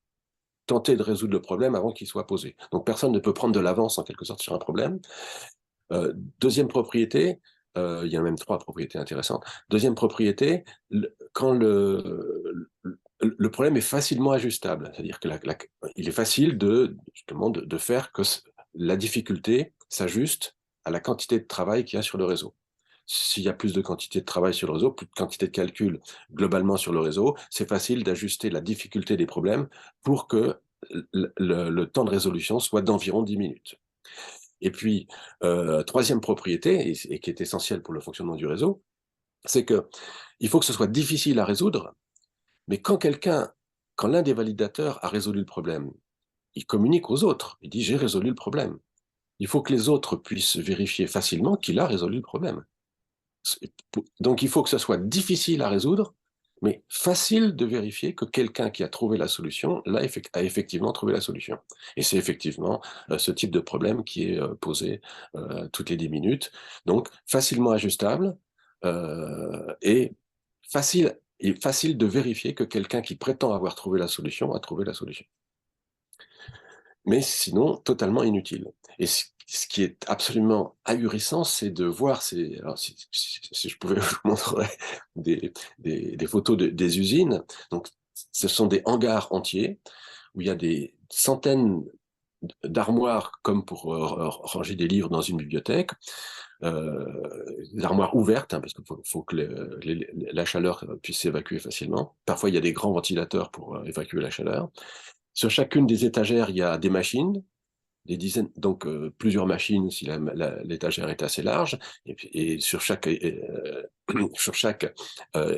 tenter de résoudre le problème avant qu'il soit posé. Donc personne ne peut prendre de l'avance en quelque sorte sur un problème. Deuxième propriété, il y a même trois propriétés intéressantes. Deuxième propriété, quand le problème est facilement ajustable, c'est-à-dire que il est facile justement de faire que la difficulté s'ajuste à la quantité de travail qu'il y a sur le réseau. S'il y a plus de quantité de travail sur le réseau, plus de quantité de calcul globalement sur le réseau, c'est facile d'ajuster la difficulté des problèmes pour que le temps de résolution soit d'environ 10 minutes. Et puis, troisième propriété, et qui est essentielle pour le fonctionnement du réseau, c'est qu'il faut que ce soit difficile à résoudre, mais quand l'un des validateurs a résolu le problème, il communique aux autres, il dit « j'ai résolu le problème ». Il faut que les autres puissent vérifier facilement qu'il a résolu le problème. Donc il faut que ce soit difficile à résoudre, mais facile de vérifier que quelqu'un qui a trouvé la solution a effectivement trouvé la solution. Et c'est effectivement ce type de problème qui est posé toutes les 10 minutes. Donc facilement ajustable et facile de vérifier que quelqu'un qui prétend avoir trouvé la solution a trouvé la solution. Mais sinon, totalement inutile. Et ce qui est absolument ahurissant, c'est de voir alors si je pouvais vous montrer des photos des usines. Donc, ce sont des hangars entiers où il y a des centaines d'armoires comme pour ranger des livres dans une bibliothèque, des armoires ouvertes, hein, parce qu'il faut que la chaleur puisse s'évacuer facilement. Parfois, il y a des grands ventilateurs pour évacuer la chaleur. Sur chacune des étagères, il y a des machines, des dizaines, donc plusieurs machines si l'étagère est assez large, et sur chaque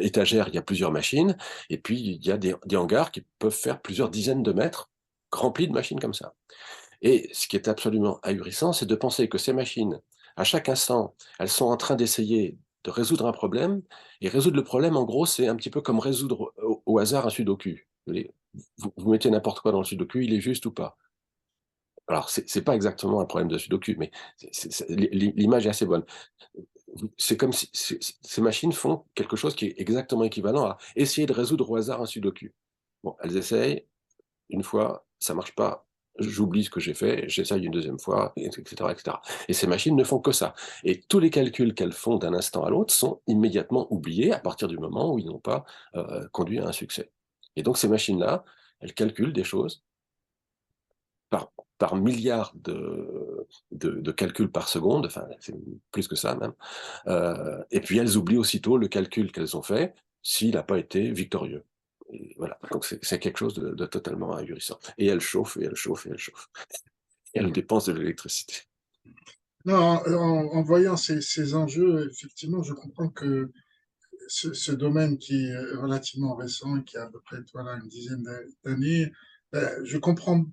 étagère, il y a plusieurs machines, et puis il y a des hangars qui peuvent faire plusieurs dizaines de mètres remplis de machines comme ça. Et ce qui est absolument ahurissant, c'est de penser que ces machines, à chaque instant, elles sont en train d'essayer de résoudre un problème, et résoudre le problème, en gros, c'est un petit peu comme résoudre au hasard un sudoku. Vous mettez n'importe quoi dans le sudoku, il est juste ou pas. Alors, c'est pas exactement un problème de sudoku, mais l'image est assez bonne. C'est comme si ces machines font quelque chose qui est exactement équivalent à essayer de résoudre au hasard un sudoku. Bon, elles essayent, une fois, ça marche pas, j'oublie ce que j'ai fait, j'essaye une deuxième fois, etc., etc. Et ces machines ne font que ça. Et tous les calculs qu'elles font d'un instant à l'autre sont immédiatement oubliés à partir du moment où ils n'ont pas conduit à un succès. Et donc, ces machines-là, elles calculent des choses par milliards de calculs par seconde, enfin, c'est plus que ça même, et puis elles oublient aussitôt le calcul qu'elles ont fait s'il n'a pas été victorieux. Et voilà, donc c'est quelque chose de totalement ahurissant. Et elles chauffent, et elles chauffent, et elles chauffent. Et elles dépensent de l'électricité. Non, en voyant ces enjeux, effectivement, je comprends que ce domaine qui est relativement récent, qui a à peu près voilà, une dizaine d'années, je comprends,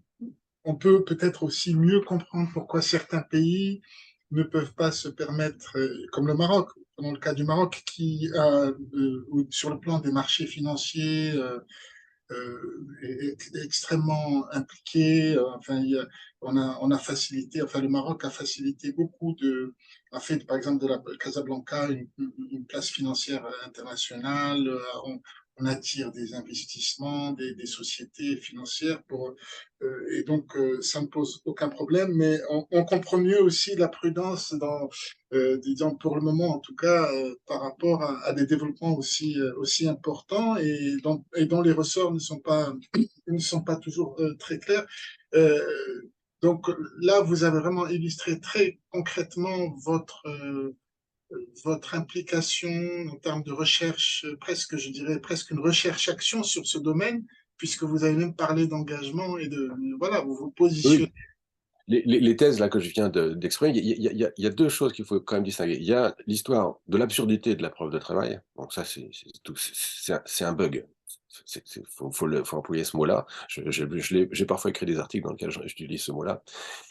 on peut peut-être aussi mieux comprendre pourquoi certains pays ne peuvent pas se permettre, comme le Maroc, dans le cas du Maroc, qui a, sur le plan des marchés financiers, est extrêmement impliqué. Enfin, on a facilité, enfin, le Maroc a facilité beaucoup a fait, par exemple, de la Casablanca une place financière internationale. On attire des investissements, des sociétés financières et donc ça ne pose aucun problème, mais on comprend mieux aussi la prudence disons pour le moment en tout cas, par rapport à des développements aussi importants et dont les ressorts ne sont pas toujours très clairs. Euh, donc là, vous avez vraiment illustré très concrètement votre implication en termes de recherche, presque, je dirais, presque une recherche-action sur ce domaine, puisque vous avez même parlé d'engagement voilà, vous vous positionnez. Oui, les thèses là que je viens d'exprimer, il y a deux choses qu'il faut quand même distinguer. Il y a l'histoire de l'absurdité de la preuve de travail. Donc ça, c'est un bug. faut employer ce mot-là. J'ai parfois écrit des articles dans lesquels j'utilise ce mot-là.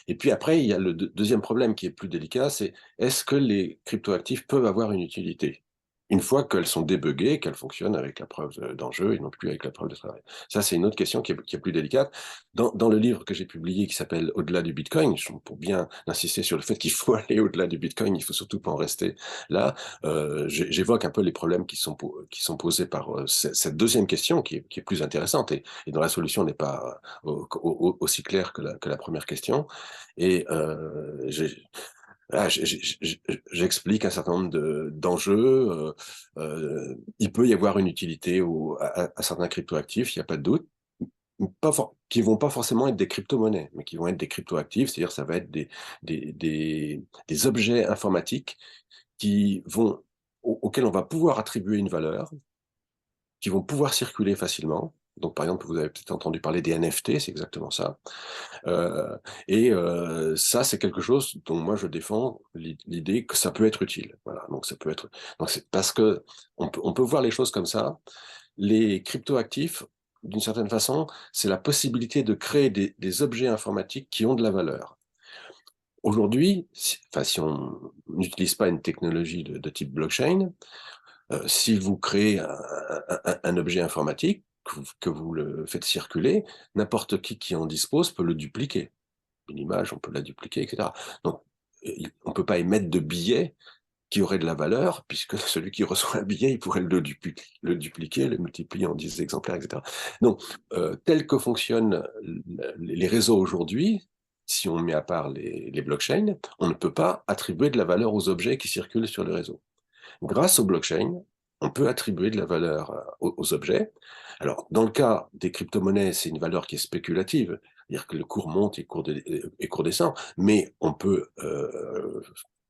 Et puis après, il y a le deuxième problème qui est plus délicat, c'est est-ce que les cryptoactifs peuvent avoir une utilité? Une fois qu'elles sont débuggées, qu'elles fonctionnent avec la preuve d'enjeu et non plus avec la preuve de travail. Ça, c'est une autre question qui est plus délicate. Dans le livre que j'ai publié qui s'appelle Au-delà du Bitcoin, pour bien insister sur le fait qu'il faut aller au-delà du Bitcoin, il faut surtout pas en rester là. J'évoque un peu les problèmes qui sont posés par cette deuxième question qui est plus intéressante et dont la solution n'est pas aussi claire que la première question. Et j'explique un certain nombre d'enjeux. Il peut y avoir une utilité à certains cryptoactifs, il n'y a pas de doute, qui vont pas forcément être des crypto-monnaies, mais qui vont être des cryptoactifs, c'est-à-dire ça va être des objets informatiques auxquels on va pouvoir attribuer une valeur, qui vont pouvoir circuler facilement. Donc, par exemple, vous avez peut-être entendu parler des NFT, c'est exactement ça. Ça, c'est quelque chose dont moi je défends l'idée que ça peut être utile. Voilà, donc ça peut être. Donc c'est parce que on peut voir les choses comme ça. Les cryptoactifs, d'une certaine façon, c'est la possibilité de créer des objets informatiques qui ont de la valeur. Aujourd'hui, si on n'utilise pas une technologie de type blockchain, si vous créez un objet informatique, que vous le faites circuler, n'importe qui en dispose peut le dupliquer. Une image, on peut la dupliquer, etc. Donc, on ne peut pas émettre de billets qui auraient de la valeur, puisque celui qui reçoit un billet, il pourrait le dupliquer, le multiplier en 10 exemplaires, etc. Donc, tel que fonctionnent les réseaux aujourd'hui, si on met à part les blockchains, on ne peut pas attribuer de la valeur aux objets qui circulent sur le réseau. Grâce au blockchain, on peut attribuer de la valeur aux objets. Alors, dans le cas des crypto-monnaies, c'est une valeur qui est spéculative, c'est-à-dire que le cours monte et le cours descend, mais on peut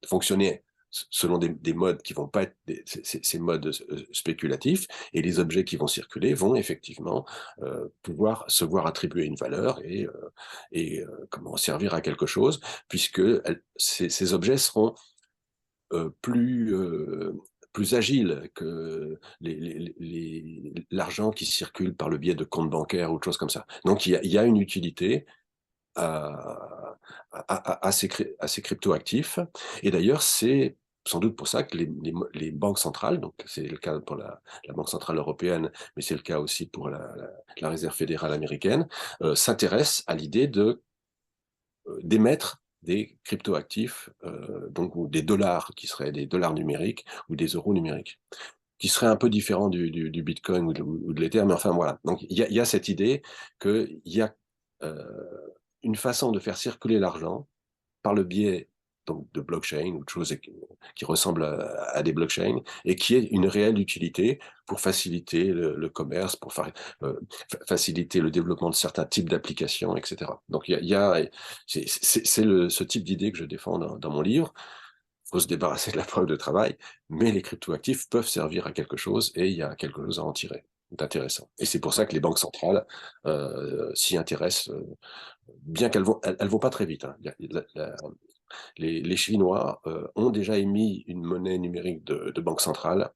fonctionner selon des modes qui vont pas être ces modes spéculatifs, et les objets qui vont circuler vont effectivement pouvoir se voir attribuer une valeur et comment servir à quelque chose, puisque ces objets seront plus agile que l'argent qui circule par le biais de comptes bancaires ou de choses comme ça. Donc il y a une utilité à ces cryptoactifs. Et d'ailleurs, c'est sans doute pour ça que les banques centrales, donc c'est le cas pour la Banque centrale européenne, mais c'est le cas aussi pour la Réserve fédérale américaine, s'intéressent à l'idée d'émettre des cryptoactifs, donc ou des dollars qui seraient des dollars numériques ou des euros numériques, qui seraient un peu différents du Bitcoin ou de l'Ether, mais enfin voilà. Donc il y a cette idée qu'il y a une façon de faire circuler l'argent par le biais donc de blockchain ou de choses qui ressemblent à des blockchains et qui est une réelle utilité pour faciliter le commerce, pour faciliter le développement de certains types d'applications, etc. Donc c'est ce type d'idée que je défends dans mon livre. Il faut se débarrasser de la preuve de travail, mais les cryptoactifs peuvent servir à quelque chose et il y a quelque chose à en tirer d'intéressant. Et c'est pour ça que les banques centrales s'y intéressent, bien qu'elles vont pas très vite. Hein. Les Chinois ont déjà émis une monnaie numérique de banque centrale,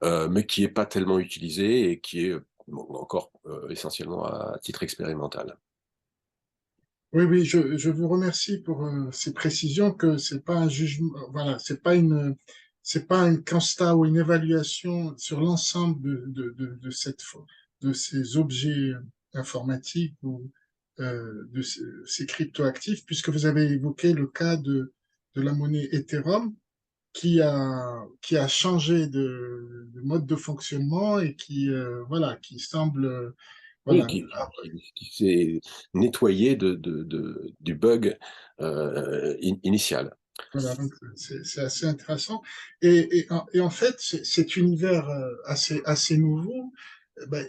mais qui n'est pas tellement utilisée et qui est encore essentiellement à titre expérimental. Oui, oui, je vous remercie pour ces précisions que c'est pas un jugement, voilà, c'est pas un constat ou une évaluation sur l'ensemble de ces objets informatiques ou ces cryptoactifs, puisque vous avez évoqué le cas de la monnaie Ethereum qui a changé de mode de fonctionnement et qui, voilà, qui semble, Oui, voilà, qui s'est nettoyé du bug initial. voilà, donc c'est assez intéressant. Et en fait, cet univers assez nouveau, ben,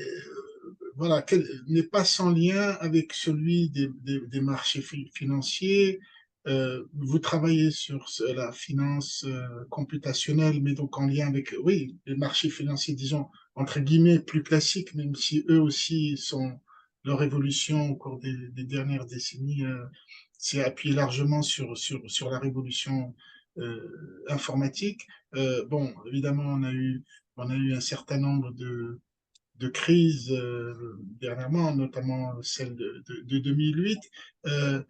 voilà, n'est pas sans lien avec celui des marchés financiers. Vous travaillez sur la finance computationnelle, mais donc en lien avec, oui, les marchés financiers, disons, entre guillemets, plus classiques, même si eux aussi sont leur évolution au cours des dernières décennies s'est appuyé largement sur la révolution informatique. Bon, évidemment, on a eu un certain nombre de crises dernièrement, notamment celle de 2008. Euh,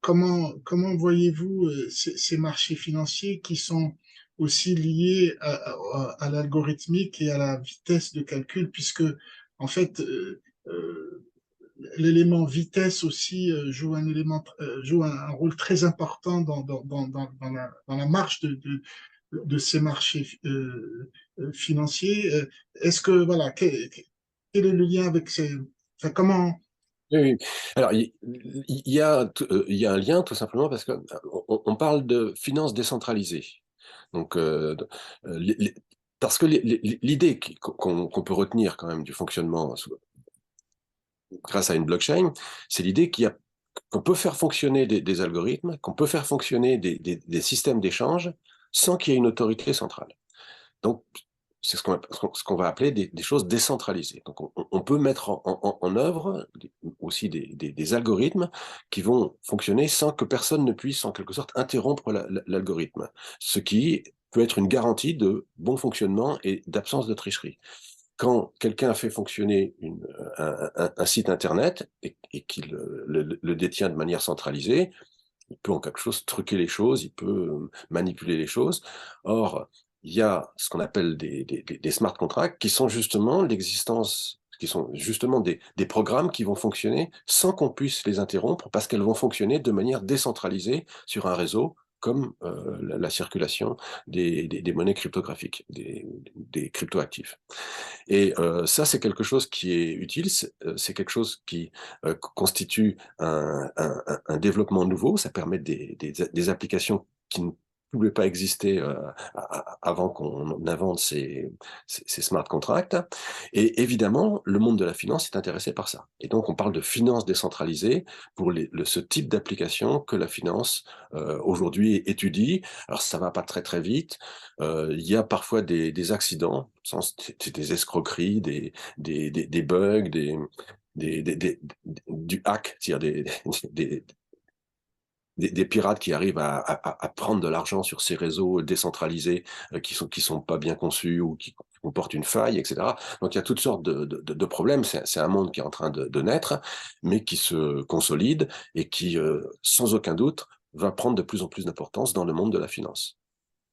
comment voyez-vous ces marchés financiers qui sont aussi liés à l'algorithmique et à la vitesse de calcul, puisque en fait, l'élément vitesse aussi joue un rôle très important dans la marche de ces marchés financiers. Est-ce que, voilà, quel est le lien avec enfin, comment. Oui, oui. Alors, il y a un lien tout simplement parce que on parle de finances décentralisées. Donc, parce que l'idée qu'on peut retenir quand même du fonctionnement grâce à une blockchain, c'est l'idée qu'on peut faire fonctionner des algorithmes, qu'on peut faire fonctionner des systèmes d'échange sans qu'il y ait une autorité centrale. Donc, c'est ce qu'on va appeler des choses décentralisées. Donc, on peut mettre en œuvre aussi des algorithmes qui vont fonctionner sans que personne ne puisse, en quelque sorte, interrompre l'algorithme, ce qui peut être une garantie de bon fonctionnement et d'absence de tricherie. Quand quelqu'un fait fonctionner un site Internet et qu'il le détient de manière centralisée, il peut en quelque chose truquer les choses, il peut manipuler les choses. Or, il y a ce qu'on appelle des smart contracts qui sont justement des programmes qui vont fonctionner sans qu'on puisse les interrompre parce qu'elles vont fonctionner de manière décentralisée sur un réseau comme la circulation des monnaies cryptographiques, des cryptoactifs. Et ça, c'est quelque chose qui est utile, c'est quelque chose qui constitue un développement nouveau, ça permet des applications qui ne pouvaient pas exister avant qu'on invente ces smart contracts. Et évidemment, le monde de la finance est intéressé par ça. Et donc, on parle de finance décentralisée pour ce type d'application que la finance aujourd'hui étudie. Alors, ça va pas très très vite. Il y a parfois des accidents, des escroqueries, des bugs, du hack, c'est-à-dire des pirates qui arrivent à prendre de l'argent sur ces réseaux décentralisés qui sont pas bien conçus ou qui comportent une faille, etc. Donc il y a toutes sortes de problèmes. C'est un monde qui est en train de naître, mais qui se consolide et qui, sans aucun doute, va prendre de plus en plus d'importance dans le monde de la finance.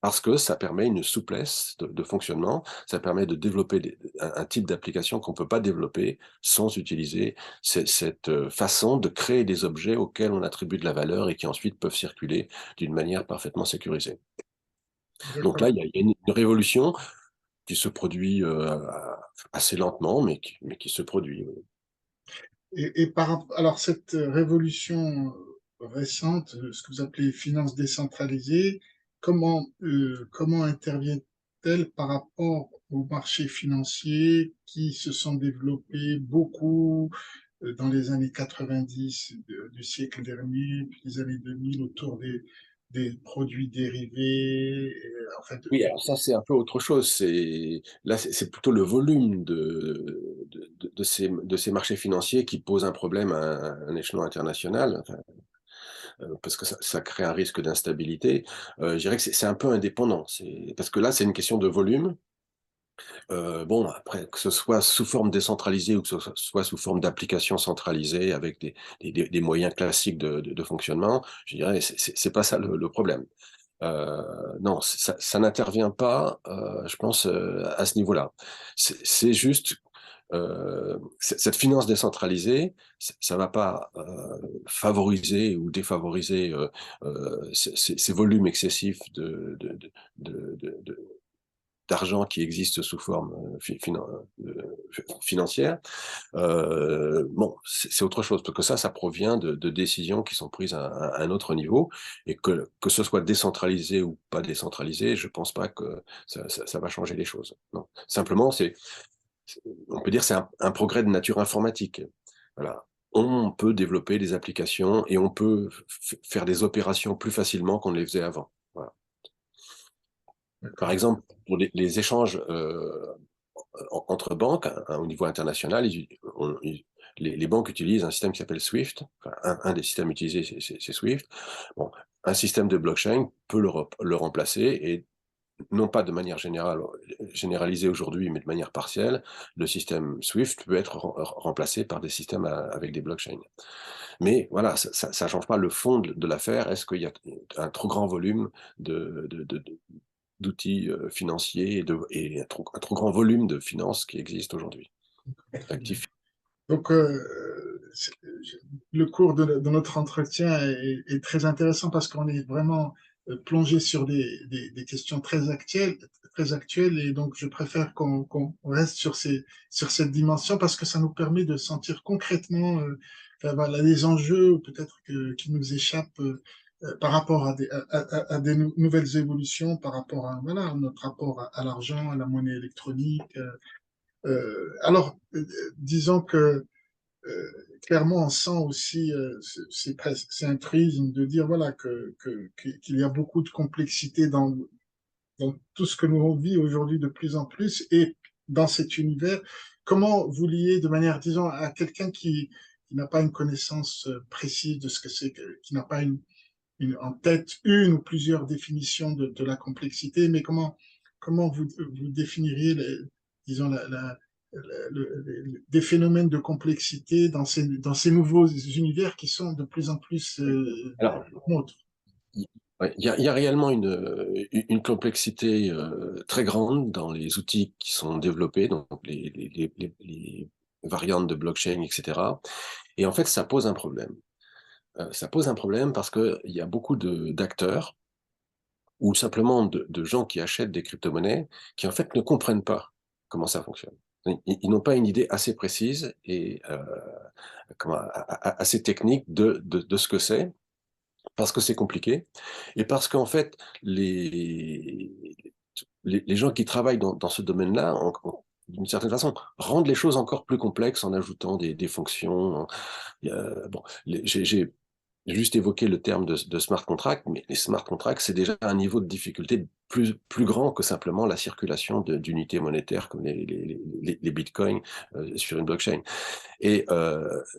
Parce que ça permet une souplesse de fonctionnement, ça permet de développer un type d'application qu'on ne peut pas développer sans utiliser cette façon de créer des objets auxquels on attribue de la valeur et qui ensuite peuvent circuler d'une manière parfaitement sécurisée. Donc là, D'accord. il y a une révolution qui se produit assez lentement, mais qui se produit. Alors, cette révolution récente, ce que vous appelez finance décentralisée, comment intervient-elle par rapport aux marchés financiers qui se sont développés beaucoup dans les années 90 du siècle dernier, puis les années 2000 autour des produits dérivés, en fait, Oui, alors ça, c'est un peu autre chose. Là, c'est plutôt le volume de ces marchés financiers qui pose un problème à un échelon international, enfin, parce que ça crée un risque d'instabilité. Je dirais que c'est un peu indépendant. Parce que là, c'est une question de volume. Bon, après, que ce soit sous forme décentralisée ou que ce soit sous forme d'application centralisée avec des moyens classiques de fonctionnement, je dirais, c'est pas ça le problème. Non, ça n'intervient pas, je pense, à ce niveau-là. C'est juste, cette finance décentralisée, ça va pas favoriser ou défavoriser ces volumes excessifs d'argent qui existent sous forme financière. Bon, c'est autre chose, parce que ça provient de décisions qui sont prises à un autre niveau, et que ce soit décentralisé ou pas décentralisé, je pense pas que ça va changer les choses. Non. Simplement, on peut dire c'est un progrès de nature informatique. Voilà. On peut développer des applications et on peut faire des opérations plus facilement qu'on ne les faisait avant. Voilà. Par d'accord. exemple, pour les échanges entre banques, hein, au niveau international, les banques utilisent un système qui s'appelle SWIFT. Enfin, un des systèmes utilisés, c'est SWIFT. Bon, un système de blockchain peut le remplacer et non pas de manière généralisée aujourd'hui, mais de manière partielle, le système SWIFT peut être remplacé par des systèmes avec des blockchains. Mais voilà, ça change pas le fond de l'affaire. Est-ce qu'il y a un trop grand volume d'outils financiers et un trop grand volume de finances qui existent aujourd'hui, Très bien. actifs. Donc, le cours de notre entretien est très intéressant parce qu'on est vraiment plongé sur des questions très actuelles, et donc je préfère qu'on reste sur cette dimension parce que ça nous permet de sentir concrètement enfin, voilà, les enjeux peut-être qui nous échappent par rapport à des nouvelles évolutions, par rapport à, voilà, notre rapport à l'argent, à la monnaie électronique. Alors, disons que euh, clairement, on sent aussi, c'est un truisme de dire voilà qu'il y a beaucoup de complexité dans tout ce que nous vivons aujourd'hui de plus en plus et dans cet univers. Comment vous liez de manière, disons, à quelqu'un qui n'a pas une connaissance précise de ce que c'est, qui n'a pas en tête une ou plusieurs définitions de la complexité, mais comment vous définiriez, disons, des phénomènes de complexité dans ces nouveaux univers qui sont de plus en plus Alors, nôtres? ouais, il y a réellement une complexité très grande dans les outils qui sont développés, donc les variantes de blockchain, etc. Et en fait, ça pose un problème. Ça pose un problème parce qu'il y a beaucoup d'acteurs ou simplement de gens qui achètent des crypto-monnaies qui en fait ne comprennent pas comment ça fonctionne. Ils n'ont pas une idée assez précise et assez technique de ce que c'est, parce que c'est compliqué et parce qu'en fait, les gens qui travaillent dans ce domaine-là, d'une certaine façon, rendent les choses encore plus complexes en ajoutant des fonctions. Bon, j'ai juste évoqué le terme de smart contract, mais les smart contracts, c'est déjà un niveau de difficulté plus grand que simplement la circulation d'unités monétaires comme les bitcoins sur une blockchain. Et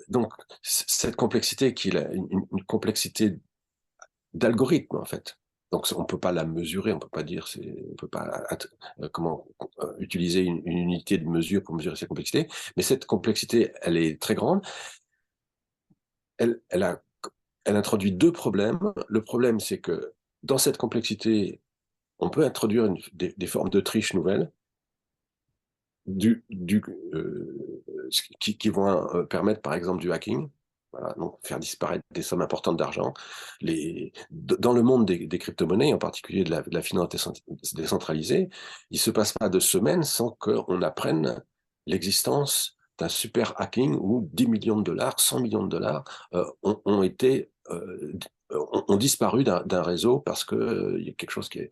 donc, cette complexité qui est une complexité d'algorithme, en fait. Donc, on ne peut pas la mesurer, on ne peut pas dire, on peut pas comment utiliser une unité de mesure pour mesurer cette complexité, mais cette complexité, elle est très grande. Elle, elle a Elle introduit deux problèmes. Le problème, c'est que dans cette complexité, on peut introduire des formes de triche nouvelles du, du, euh, qui vont permettre, par exemple, du hacking. Voilà, donc faire disparaître des sommes importantes d'argent. Dans le monde des crypto-monnaies, en particulier de la finance décentralisée, il ne se passe pas de semaine sans qu'on apprenne l'existence d'un super hacking où 10 millions de dollars, 100 millions de dollars ont disparu d'un réseau parce que il y a quelque chose qui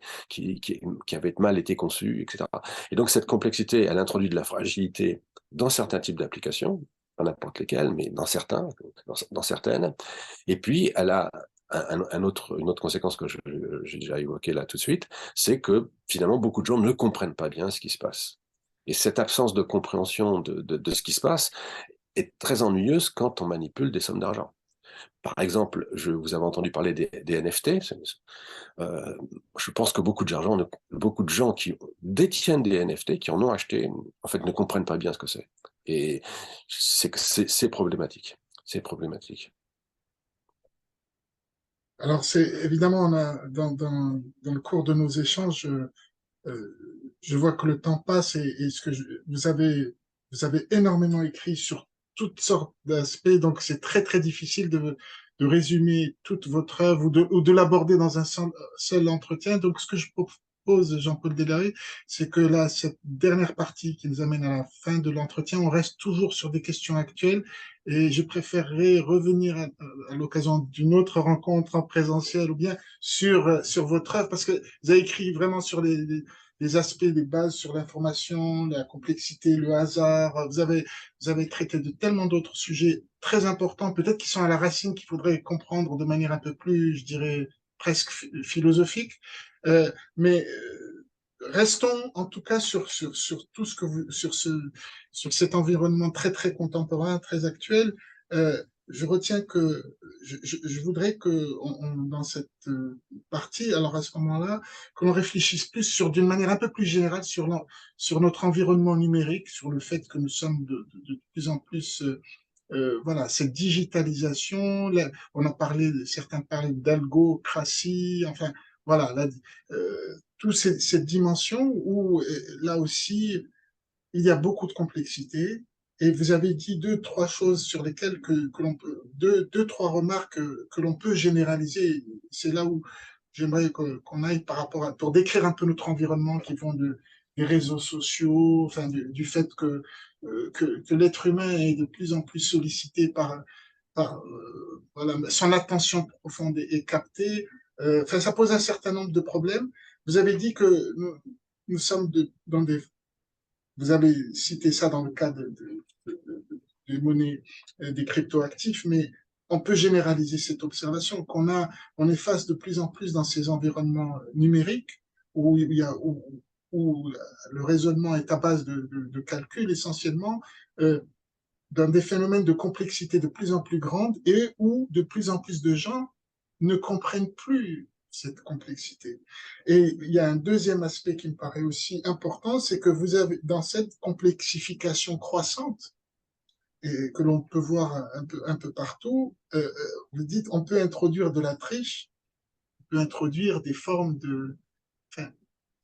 avait mal été conçu, etc. Et donc cette complexité, elle introduit de la fragilité dans certains types d'applications, pas n'importe lesquelles, mais dans certaines. Et puis, elle a une autre conséquence que j'ai déjà évoquée là tout de suite, c'est que finalement, beaucoup de gens ne comprennent pas bien ce qui se passe. Et cette absence de compréhension de ce qui se passe est très ennuyeuse quand on manipule des sommes d'argent. Par exemple, vous avez entendu parler des NFT. Euh, je pense que beaucoup de gens qui détiennent des NFT, qui en ont acheté, en fait, ne comprennent pas bien ce que c'est. Et c'est problématique. C'est problématique. Alors, c'est évidemment, on a, dans le cours de nos échanges, je vois que le temps passe et vous avez énormément écrit sur toutes sortes d'aspects, donc c'est très, très difficile de résumer toute votre œuvre ou de l'aborder dans un seul entretien. Donc, ce que je propose, Jean-Paul Delarue, c'est que là, cette dernière partie qui nous amène à la fin de l'entretien, on reste toujours sur des questions actuelles et je préférerais revenir à l'occasion d'une autre rencontre en présentiel ou bien sur votre œuvre parce que vous avez écrit vraiment sur les aspects, les bases sur l'information, la complexité, le hasard. Vous avez traité de tellement d'autres sujets très importants, peut-être qui sont à la racine, qu'il faudrait comprendre de manière un peu plus, je dirais, presque philosophique. Mais restons en tout cas sur tout ce que sur cet environnement très, très contemporain, très actuel. Euh, je retiens que je voudrais que dans cette partie, alors à ce moment-là, que l'on réfléchisse plus sur, d'une manière un peu plus générale, sur notre environnement numérique, sur le fait que nous sommes de plus en plus voilà, cette digitalisation, là, on a parlé, certains parlent d'algocratie, enfin, voilà, là, toute cette dimension où, là aussi, il y a beaucoup de complexité. Et vous avez dit deux, trois choses sur lesquelles que l'on peut, deux, trois remarques que l'on peut généraliser. C'est là où j'aimerais qu'on aille par rapport à, pour décrire un peu notre environnement qui vont des réseaux sociaux, enfin, du fait que l'être humain est de plus en plus sollicité voilà, son attention profonde est captée. Enfin, ça pose un certain nombre de problèmes. Vous avez dit que nous sommes dans des vous avez cité ça dans le cas des monnaies, des cryptoactifs, mais on peut généraliser cette observation on est face de plus en plus dans ces environnements numériques où où le raisonnement est à base de calcul essentiellement, dans des phénomènes de complexité de plus en plus grande et où de plus en plus de gens ne comprennent plus cette complexité. Et il y a un deuxième aspect qui me paraît aussi important, c'est que vous avez, dans cette complexification croissante, et que l'on peut voir un peu partout, vous dites on peut introduire de la triche, on peut introduire enfin,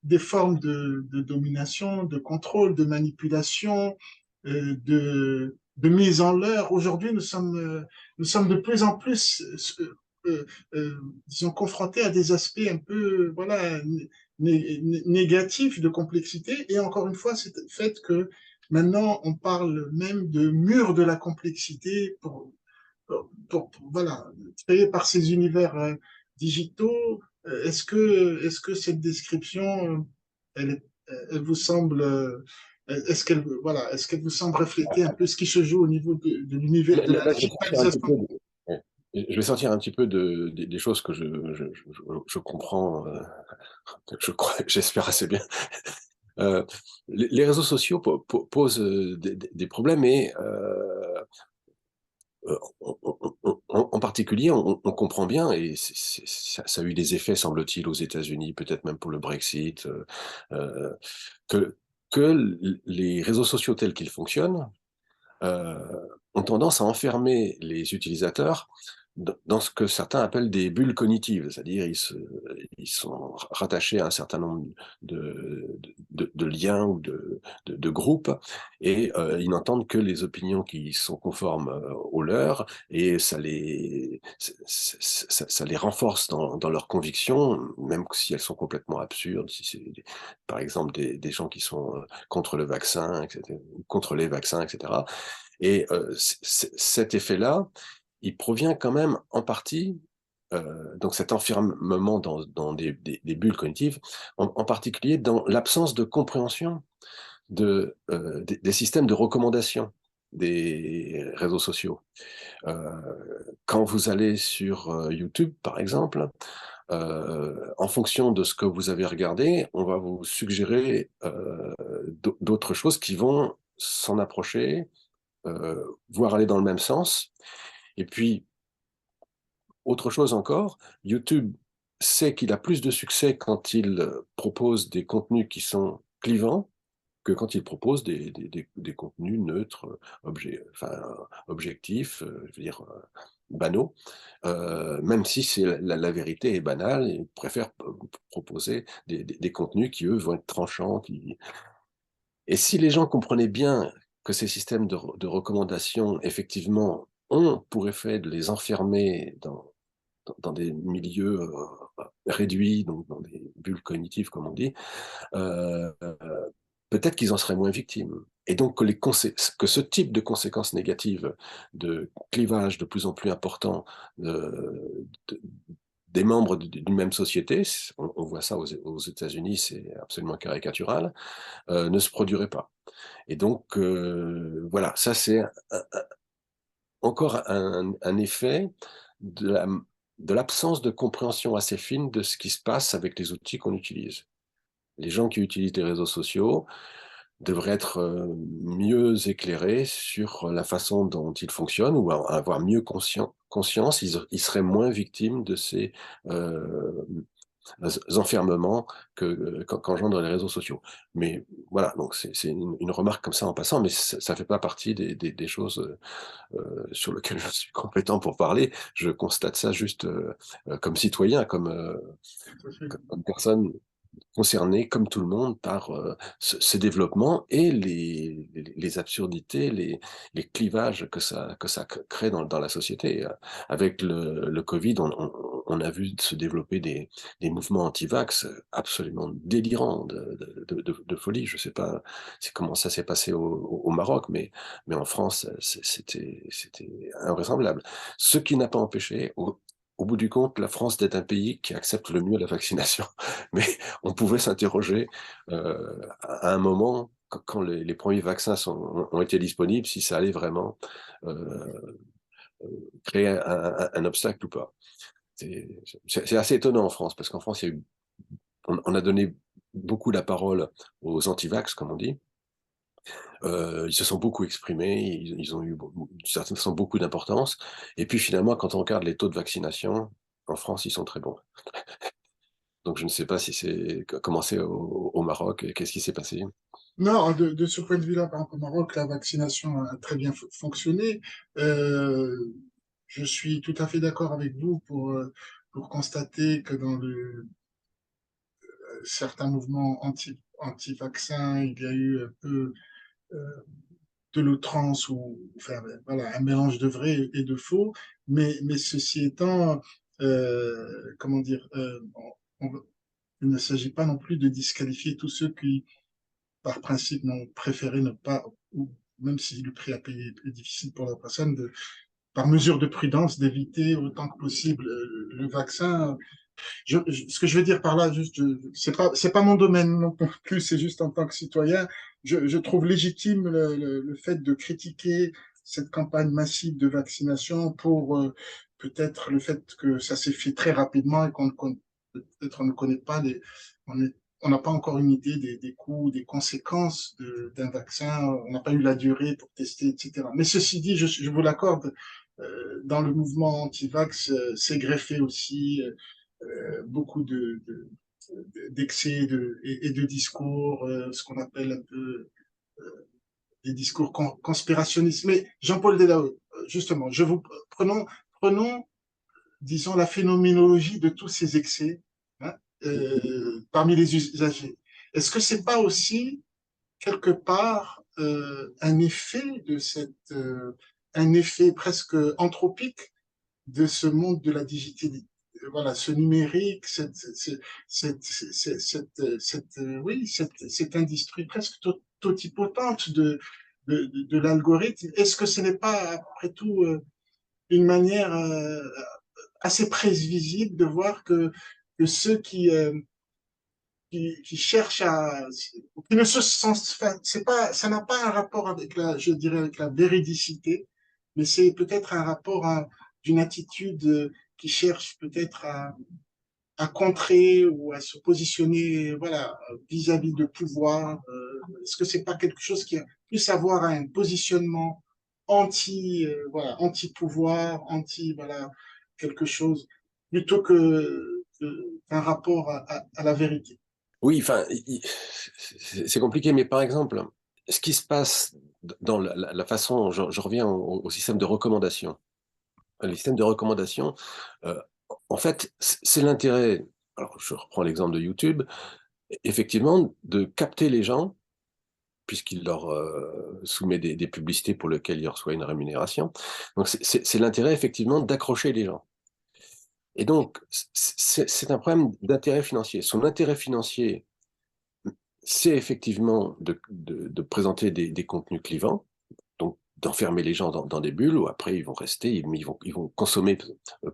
des formes de domination, de contrôle, de manipulation, de mise en l'heure. Aujourd'hui, nous sommes de plus en plus, disons, confrontés à des aspects un peu, voilà, négatifs de complexité. Et encore une fois, c'est le fait que maintenant, on parle même de mur de la complexité voilà, créé par ces univers digitaux. Est-ce que cette description, elle, elle vous semble, voilà, est-ce qu'elle vous semble refléter un peu ce qui se joue au niveau de l'univers de la Là, je vais sortir un petit digitalisation? peu ouais. Je vais sortir un petit peu des choses que je comprends, je crois, j'espère assez bien. Euh, les réseaux sociaux posent des problèmes et en particulier, on comprend bien, et ça a eu des effets, semble-t-il, aux États-Unis, peut-être même pour le Brexit, euh, que, que les réseaux sociaux tels qu'ils fonctionnent euh, ont tendance à enfermer les utilisateurs dans ce que certains appellent des bulles cognitives, c'est-à-dire ils sont rattachés à un certain nombre de liens ou de groupes, et ils n'entendent que les opinions qui sont conformes aux leurs, et ça les renforce dans leurs convictions, même si elles sont complètement absurdes, si c'est par exemple des gens qui sont contre le vaccin, etc., contre les vaccins, etc. Et cet effet-là, il provient quand même en partie, donc cet enfermement dans des bulles cognitives, en particulier dans l'absence de compréhension des systèmes de recommandation des réseaux sociaux. Euh, Quand vous allez sur YouTube, par exemple, en fonction de ce que vous avez regardé, on va vous suggérer d'autres choses qui vont s'en approcher, voire aller dans le même sens. Et puis, autre chose encore, YouTube sait qu'il a plus de succès quand il propose des contenus qui sont clivants que quand il propose des contenus neutres, objectifs, je veux dire, banaux, même si la vérité est banale, il préfère proposer des contenus qui, eux, vont être tranchants. Et si les gens comprenaient bien que ces systèmes de recommandation, effectivement, ont pour effet de les enfermer dans des milieux réduits, donc dans des bulles cognitives, comme on dit, euh, peut-être qu'ils en seraient moins victimes. Et donc que ce type de conséquences négatives, de clivage de plus en plus important de, des membres d'une même société, on voit ça aux États-Unis, c'est absolument caricatural, ne se produiraient pas. Et donc, voilà, ça c'est encore un effet de l'absence de compréhension assez fine de ce qui se passe avec les outils qu'on utilise. Les gens qui utilisent les réseaux sociaux devraient être mieux éclairés sur la façon dont ils fonctionnent ou avoir mieux conscience, ils seraient moins victimes de ces enfermements qu'engendrent les réseaux sociaux. Mais voilà, donc c'est une remarque comme ça en passant, mais ça ne fait pas partie des choses sur lesquelles je suis compétent pour parler. Je constate ça juste comme citoyen, Tout à fait. comme personne concernés, comme tout le monde, par ce développement et les absurdités, les clivages que ça crée dans la société. Avec le Covid, on a vu se développer des mouvements anti-vax absolument délirants, de folie. Je ne sais pas comment ça s'est passé au Maroc, mais en France, c'était invraisemblable. Ce qui n'a pas empêché, au bout du compte, la France d'être un pays qui accepte le mieux la vaccination. Mais on pouvait s'interroger à un moment, quand les premiers vaccins ont été disponibles, si ça allait vraiment euh, créer un obstacle ou pas. C'est assez étonnant en France, parce qu'en France, on a donné beaucoup la parole aux anti-vax, comme on dit. Ils se sont beaucoup exprimés, ils ont eu d'une certaine façon beaucoup d'importance. Et puis finalement, quand on regarde les taux de vaccination, en France, ils sont très bons. Donc je ne sais pas si c'est commencé au Maroc, et qu'est-ce qui s'est passé. Non, de ce point de vue-là, par exemple, au Maroc, la vaccination a très bien fonctionné. Euh, je suis tout à fait d'accord avec vous pour constater que dans certains mouvements anti-vaccins, il y a eu un peu euh, de l'outrance ou enfin, voilà, un mélange de vrai et de faux. Mais ceci étant, comment dire, il ne s'agit pas non plus de disqualifier tous ceux qui, par principe, n'ont préféré ne pas, ou même si le prix à payer est difficile pour la personne, par mesure de prudence, d'éviter autant que possible le vaccin. Ce que je veux dire par là, juste, c'est pas mon domaine non plus, c'est juste en tant que citoyen, je trouve légitime le fait de critiquer cette campagne massive de vaccination pour peut-être le fait que ça s'est fait très rapidement et peut-être on ne connaît pas on est, on n'a pas encore une idée des coûts, des conséquences d'un vaccin, on n'a pas eu la durée pour tester, etc. Mais ceci dit, je vous l'accorde, dans le mouvement anti-vax, s'est greffé aussi beaucoup d'excès et de discours, ce qu'on appelle un peu des discours conspirationnistes. Mais Jean-Paul Delahousse, justement, prenons, disons, la phénoménologie de tous ces excès hein, parmi les usagers. Est-ce que c'est pas aussi quelque part un effet un effet presque anthropique de ce monde de la digitalité, voilà, ce numérique, oui, cette industrie presque totipotente de l'algorithme. Est-ce que ce n'est pas, après tout, une manière assez prévisible de voir que ceux qui cherchent qui ne se sentent, enfin, c'est pas, ça n'a pas un rapport avec je dirais, avec la véridicité, mais c'est peut-être un rapport d'une attitude qui cherche peut-être à contrer ou à se positionner, voilà, vis-à-vis de pouvoir. Est-ce que c'est pas quelque chose qui a plus à voir à un positionnement voilà, anti-pouvoir, voilà, quelque chose, plutôt qu'un rapport à la vérité? Oui, enfin, c'est compliqué, mais par exemple, ce qui se passe dans la façon, je reviens au système de recommandation. Le système de recommandation, euh, en fait, c'est l'intérêt, alors je reprends l'exemple de YouTube, effectivement, de capter les gens, puisqu'il leur soumet des publicités pour lesquelles il reçoit une rémunération. Donc c'est l'intérêt, effectivement, d'accrocher les gens. Et donc, c'est un problème d'intérêt financier. Son intérêt financier, c'est effectivement de présenter des contenus clivants, donc d'enfermer les gens dans des bulles où après ils vont rester, mais ils vont consommer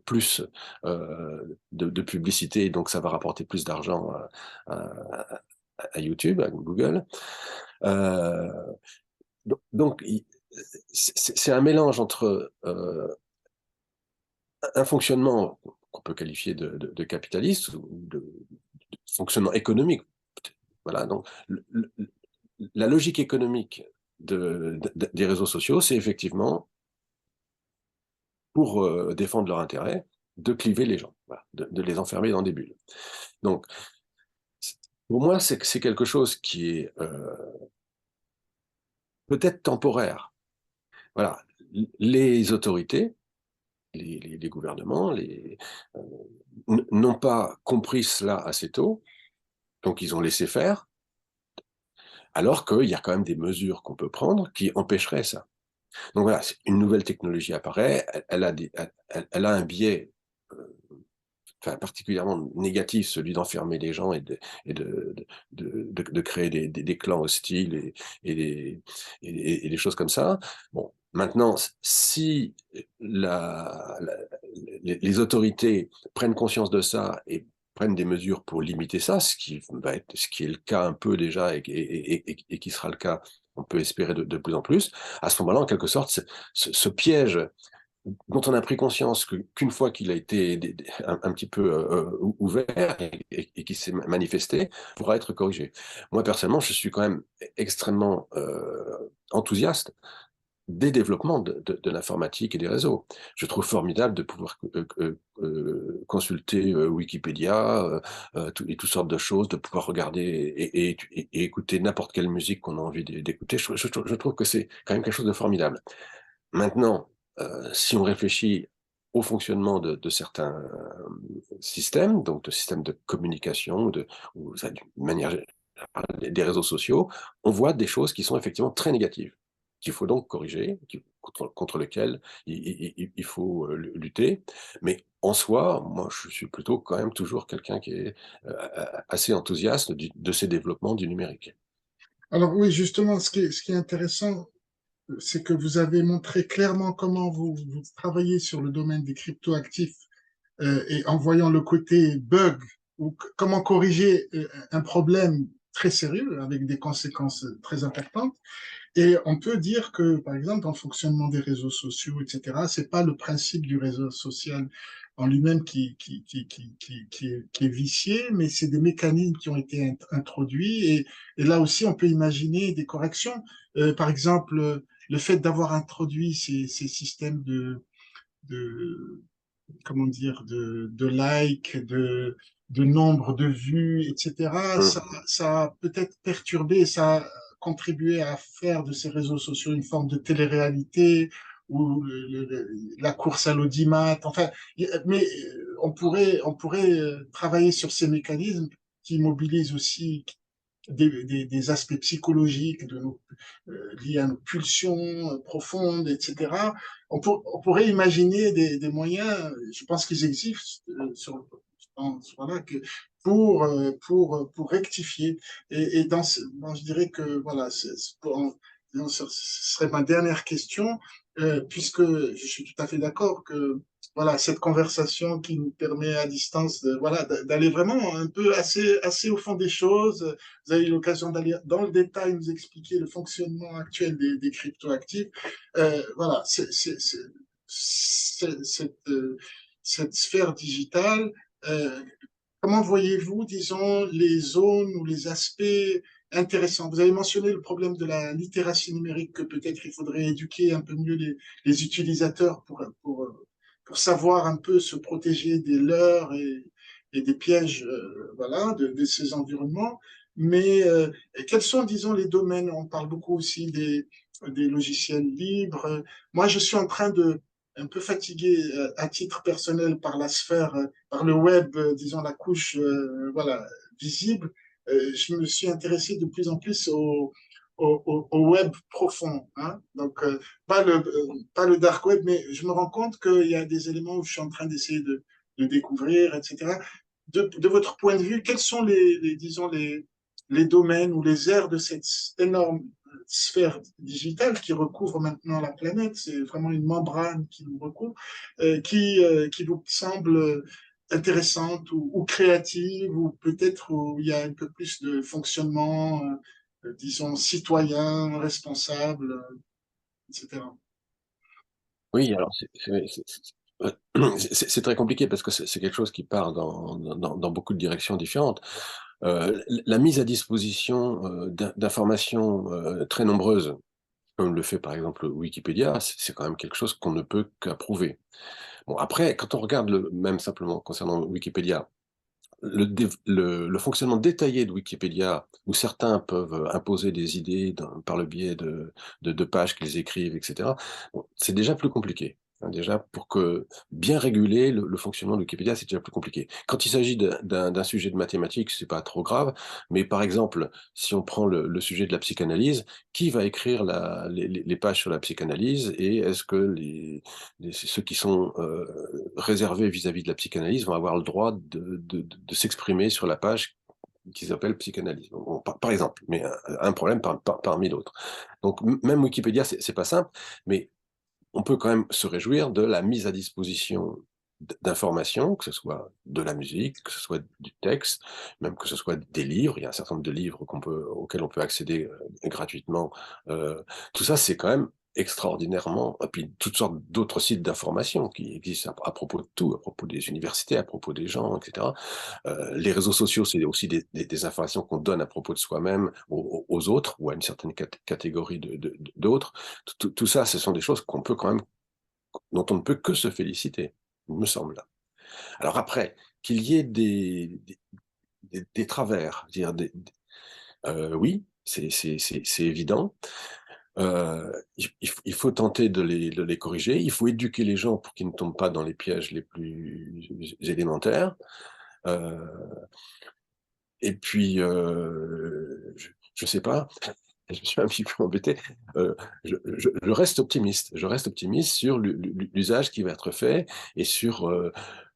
plus de publicité, donc ça va rapporter plus d'argent à YouTube, à Google. Euh, donc c'est un mélange entre un fonctionnement qu'on peut qualifier de capitaliste ou de fonctionnement économique. Voilà, donc la logique économique des réseaux sociaux, c'est effectivement, pour défendre leur intérêt, de cliver les gens, voilà, de les enfermer dans des bulles. Donc, pour moi, c'est quelque chose qui est peut-être temporaire. Voilà, les autorités, les gouvernements, n'ont pas compris cela assez tôt, donc ils ont laissé faire, alors qu'il y a quand même des mesures qu'on peut prendre qui empêcheraient ça. Donc voilà, une nouvelle technologie apparaît, elle a un biais enfin, particulièrement négatif, celui d'enfermer les gens et de créer des clans hostiles et des choses comme ça. Bon, maintenant, si les autorités prennent conscience de ça et prennent des mesures pour limiter ça, ce qui est le cas un peu déjà et qui sera le cas, on peut espérer de plus en plus, à ce moment-là, en quelque sorte, ce piège dont on a pris conscience qu'une fois qu'il a été un petit peu ouvert et qui s'est manifesté, pourra être corrigé. Moi, personnellement, je suis quand même extrêmement enthousiaste des développements de l'informatique et des réseaux. Je trouve formidable de pouvoir consulter Wikipédia et toutes sortes de choses, de pouvoir regarder et écouter n'importe quelle musique qu'on a envie d'écouter. Je trouve que c'est quand même quelque chose de formidable. Maintenant, si on réfléchit au fonctionnement de certains systèmes, donc de systèmes de communication ou d'une manière générale, des réseaux sociaux, on voit des choses qui sont effectivement très négatives, qu'il faut donc corriger, contre lesquelles il faut lutter. Mais en soi, moi, je suis plutôt quand même toujours quelqu'un qui est assez enthousiaste de ces développements du numérique. Alors oui, justement, ce qui est intéressant, c'est que vous avez montré clairement comment vous travaillez sur le domaine des cryptoactifs et en voyant le côté bug ou comment corriger un problème très sérieux avec des conséquences très importantes. Et on peut dire que, par exemple, dans le fonctionnement des réseaux sociaux, etc., c'est pas le principe du réseau social en lui-même qui est vicié, mais c'est des mécanismes qui ont été introduits. Et là aussi, on peut imaginer des corrections. Par exemple, le fait d'avoir introduit ces systèmes de comment dire, de likes, de nombre de vues, etc., Hum. ça a peut-être perturbé, ça a contribué à faire de ces réseaux sociaux une forme de télé-réalité ou la course à l'audimat. Enfin, mais on pourrait travailler sur ces mécanismes qui mobilisent aussi des aspects psychologiques liés à nos pulsions profondes, etc. On pourrait imaginer des moyens, je pense qu'ils existent voilà, pour rectifier. Et je dirais que voilà, ce serait ma dernière question, puisque je suis tout à fait d'accord que voilà, cette conversation qui nous permet à distance voilà, d'aller vraiment un peu assez au fond des choses. Vous avez eu l'occasion d'aller dans le détail nous expliquer le fonctionnement actuel des cryptoactifs. Voilà, cette sphère digitale, euh, comment voyez-vous, disons, les zones ou les aspects intéressants? Vous avez mentionné le problème de la littératie numérique, que peut-être il faudrait éduquer un peu mieux les utilisateurs pour savoir un peu se protéger des leurres et des pièges voilà, de ces environnements. Mais quels sont, disons, les domaines? On parle beaucoup aussi des logiciels libres. Moi, je suis en train de un peu fatigué à titre personnel par la sphère, par le web, disons la couche voilà, visible. Je me suis intéressé de plus en plus au web profond. Hein. Donc, pas le dark web, mais je me rends compte qu'il y a des éléments où je suis en train d'essayer de découvrir, etc. De votre point de vue, quels sont disons, les domaines ou les aires de cette énorme sphère digitale qui recouvre maintenant la planète, c'est vraiment une membrane qui nous recouvre, qui vous semble intéressante ou créative, ou peut-être où il y a un peu plus de fonctionnement, disons, citoyen, responsable, etc. Oui, alors C'est très compliqué parce que c'est quelque chose qui part dans beaucoup de directions différentes. La mise à disposition d'informations très nombreuses, comme le fait par exemple Wikipédia, c'est quand même quelque chose qu'on ne peut qu'approuver. Bon, après, quand on regarde même simplement concernant Wikipédia, le fonctionnement détaillé de Wikipédia, où certains peuvent imposer des idées par le biais de pages qu'ils écrivent, etc., bon, c'est déjà plus compliqué. Hein, déjà, pour que bien réguler le fonctionnement de Wikipédia, c'est déjà plus compliqué. Quand il s'agit d'un sujet de mathématiques, c'est pas trop grave, mais par exemple, si on prend le sujet de la psychanalyse, qui va écrire les pages sur la psychanalyse, et est-ce que ceux qui sont réservés vis-à-vis de la psychanalyse vont avoir le droit de s'exprimer sur la page qu'ils appellent psychanalyse, bon, par exemple, mais un problème parmi d'autres. Donc même Wikipédia, c'est pas simple, mais on peut quand même se réjouir de la mise à disposition d'informations, que ce soit de la musique, que ce soit du texte, même que ce soit des livres. Il y a un certain nombre de livres auxquels on peut accéder gratuitement. Tout ça, c'est quand même extraordinairement, et puis toutes sortes d'autres sites d'information qui existent à propos de tout, à propos des universités, à propos des gens, etc. Les réseaux sociaux, c'est aussi des informations qu'on donne à propos de soi-même aux autres, ou à une certaine catégorie d'autres. Tout ça, ce sont des choses qu'on peut quand même, dont on ne peut que se féliciter, il me semble. Alors après, qu'il y ait des travers, dire oui, c'est évident. Il faut tenter de les corriger. Il faut éduquer les gens pour qu'ils ne tombent pas dans les pièges les plus élémentaires. Euh, et puis, je sais pas, je suis un petit peu embêté. Je reste optimiste. Je reste optimiste sur l'usage qui va être fait et sur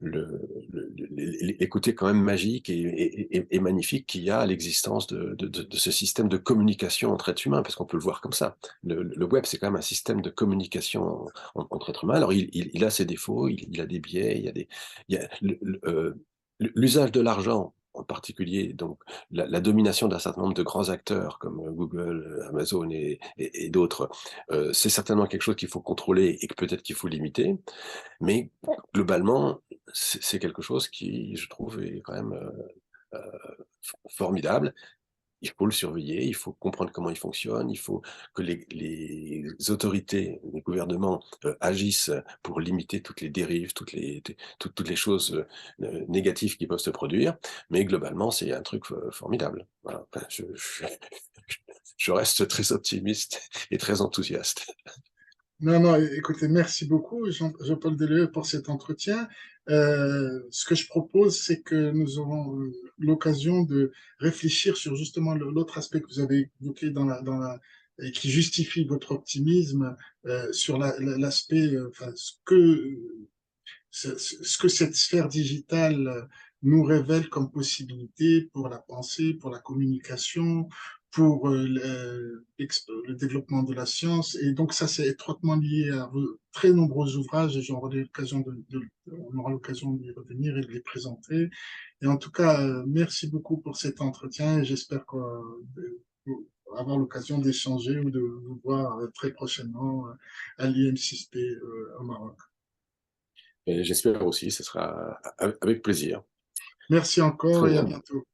les côtés quand même magiques et magnifiques qu'il y a à l'existence de ce système de communication entre êtres humains, parce qu'on peut le voir comme ça. Le web, c'est quand même un système de communication entre êtres humains. Alors, il a ses défauts, il a des biais, il y a l'usage de l'argent en particulier, donc la domination d'un certain nombre de grands acteurs comme Google, Amazon et d'autres, c'est certainement quelque chose qu'il faut contrôler et que peut-être qu'il faut limiter, mais globalement, c'est quelque chose qui, je trouve, est quand même formidable. Il faut le surveiller, il faut comprendre comment il fonctionne, il faut que les autorités, les gouvernements agissent pour limiter toutes les dérives, toutes les choses négatives qui peuvent se produire. Mais globalement, c'est un truc formidable. Voilà. Enfin, je reste très optimiste et très enthousiaste. Non, non, écoutez, merci beaucoup, Jean-Paul Deleue, pour cet entretien. Ce que je propose, c'est que nous aurons l'occasion de réfléchir sur justement l'autre aspect que vous avez évoqué et qui justifie votre optimisme sur l'aspect, enfin, ce que cette sphère digitale nous révèle comme possibilité pour la pensée, pour la communication, pour le développement de la science. Et donc ça, c'est étroitement lié à vos très nombreux ouvrages et on aura l'occasion d'y revenir et de les présenter. Et en tout cas, merci beaucoup pour cet entretien et j'espère avoir l'occasion d'échanger ou de vous voir très prochainement à l'IM6P au Maroc. Et j'espère aussi, ce sera avec plaisir. Merci encore Très et à bien. bientôt.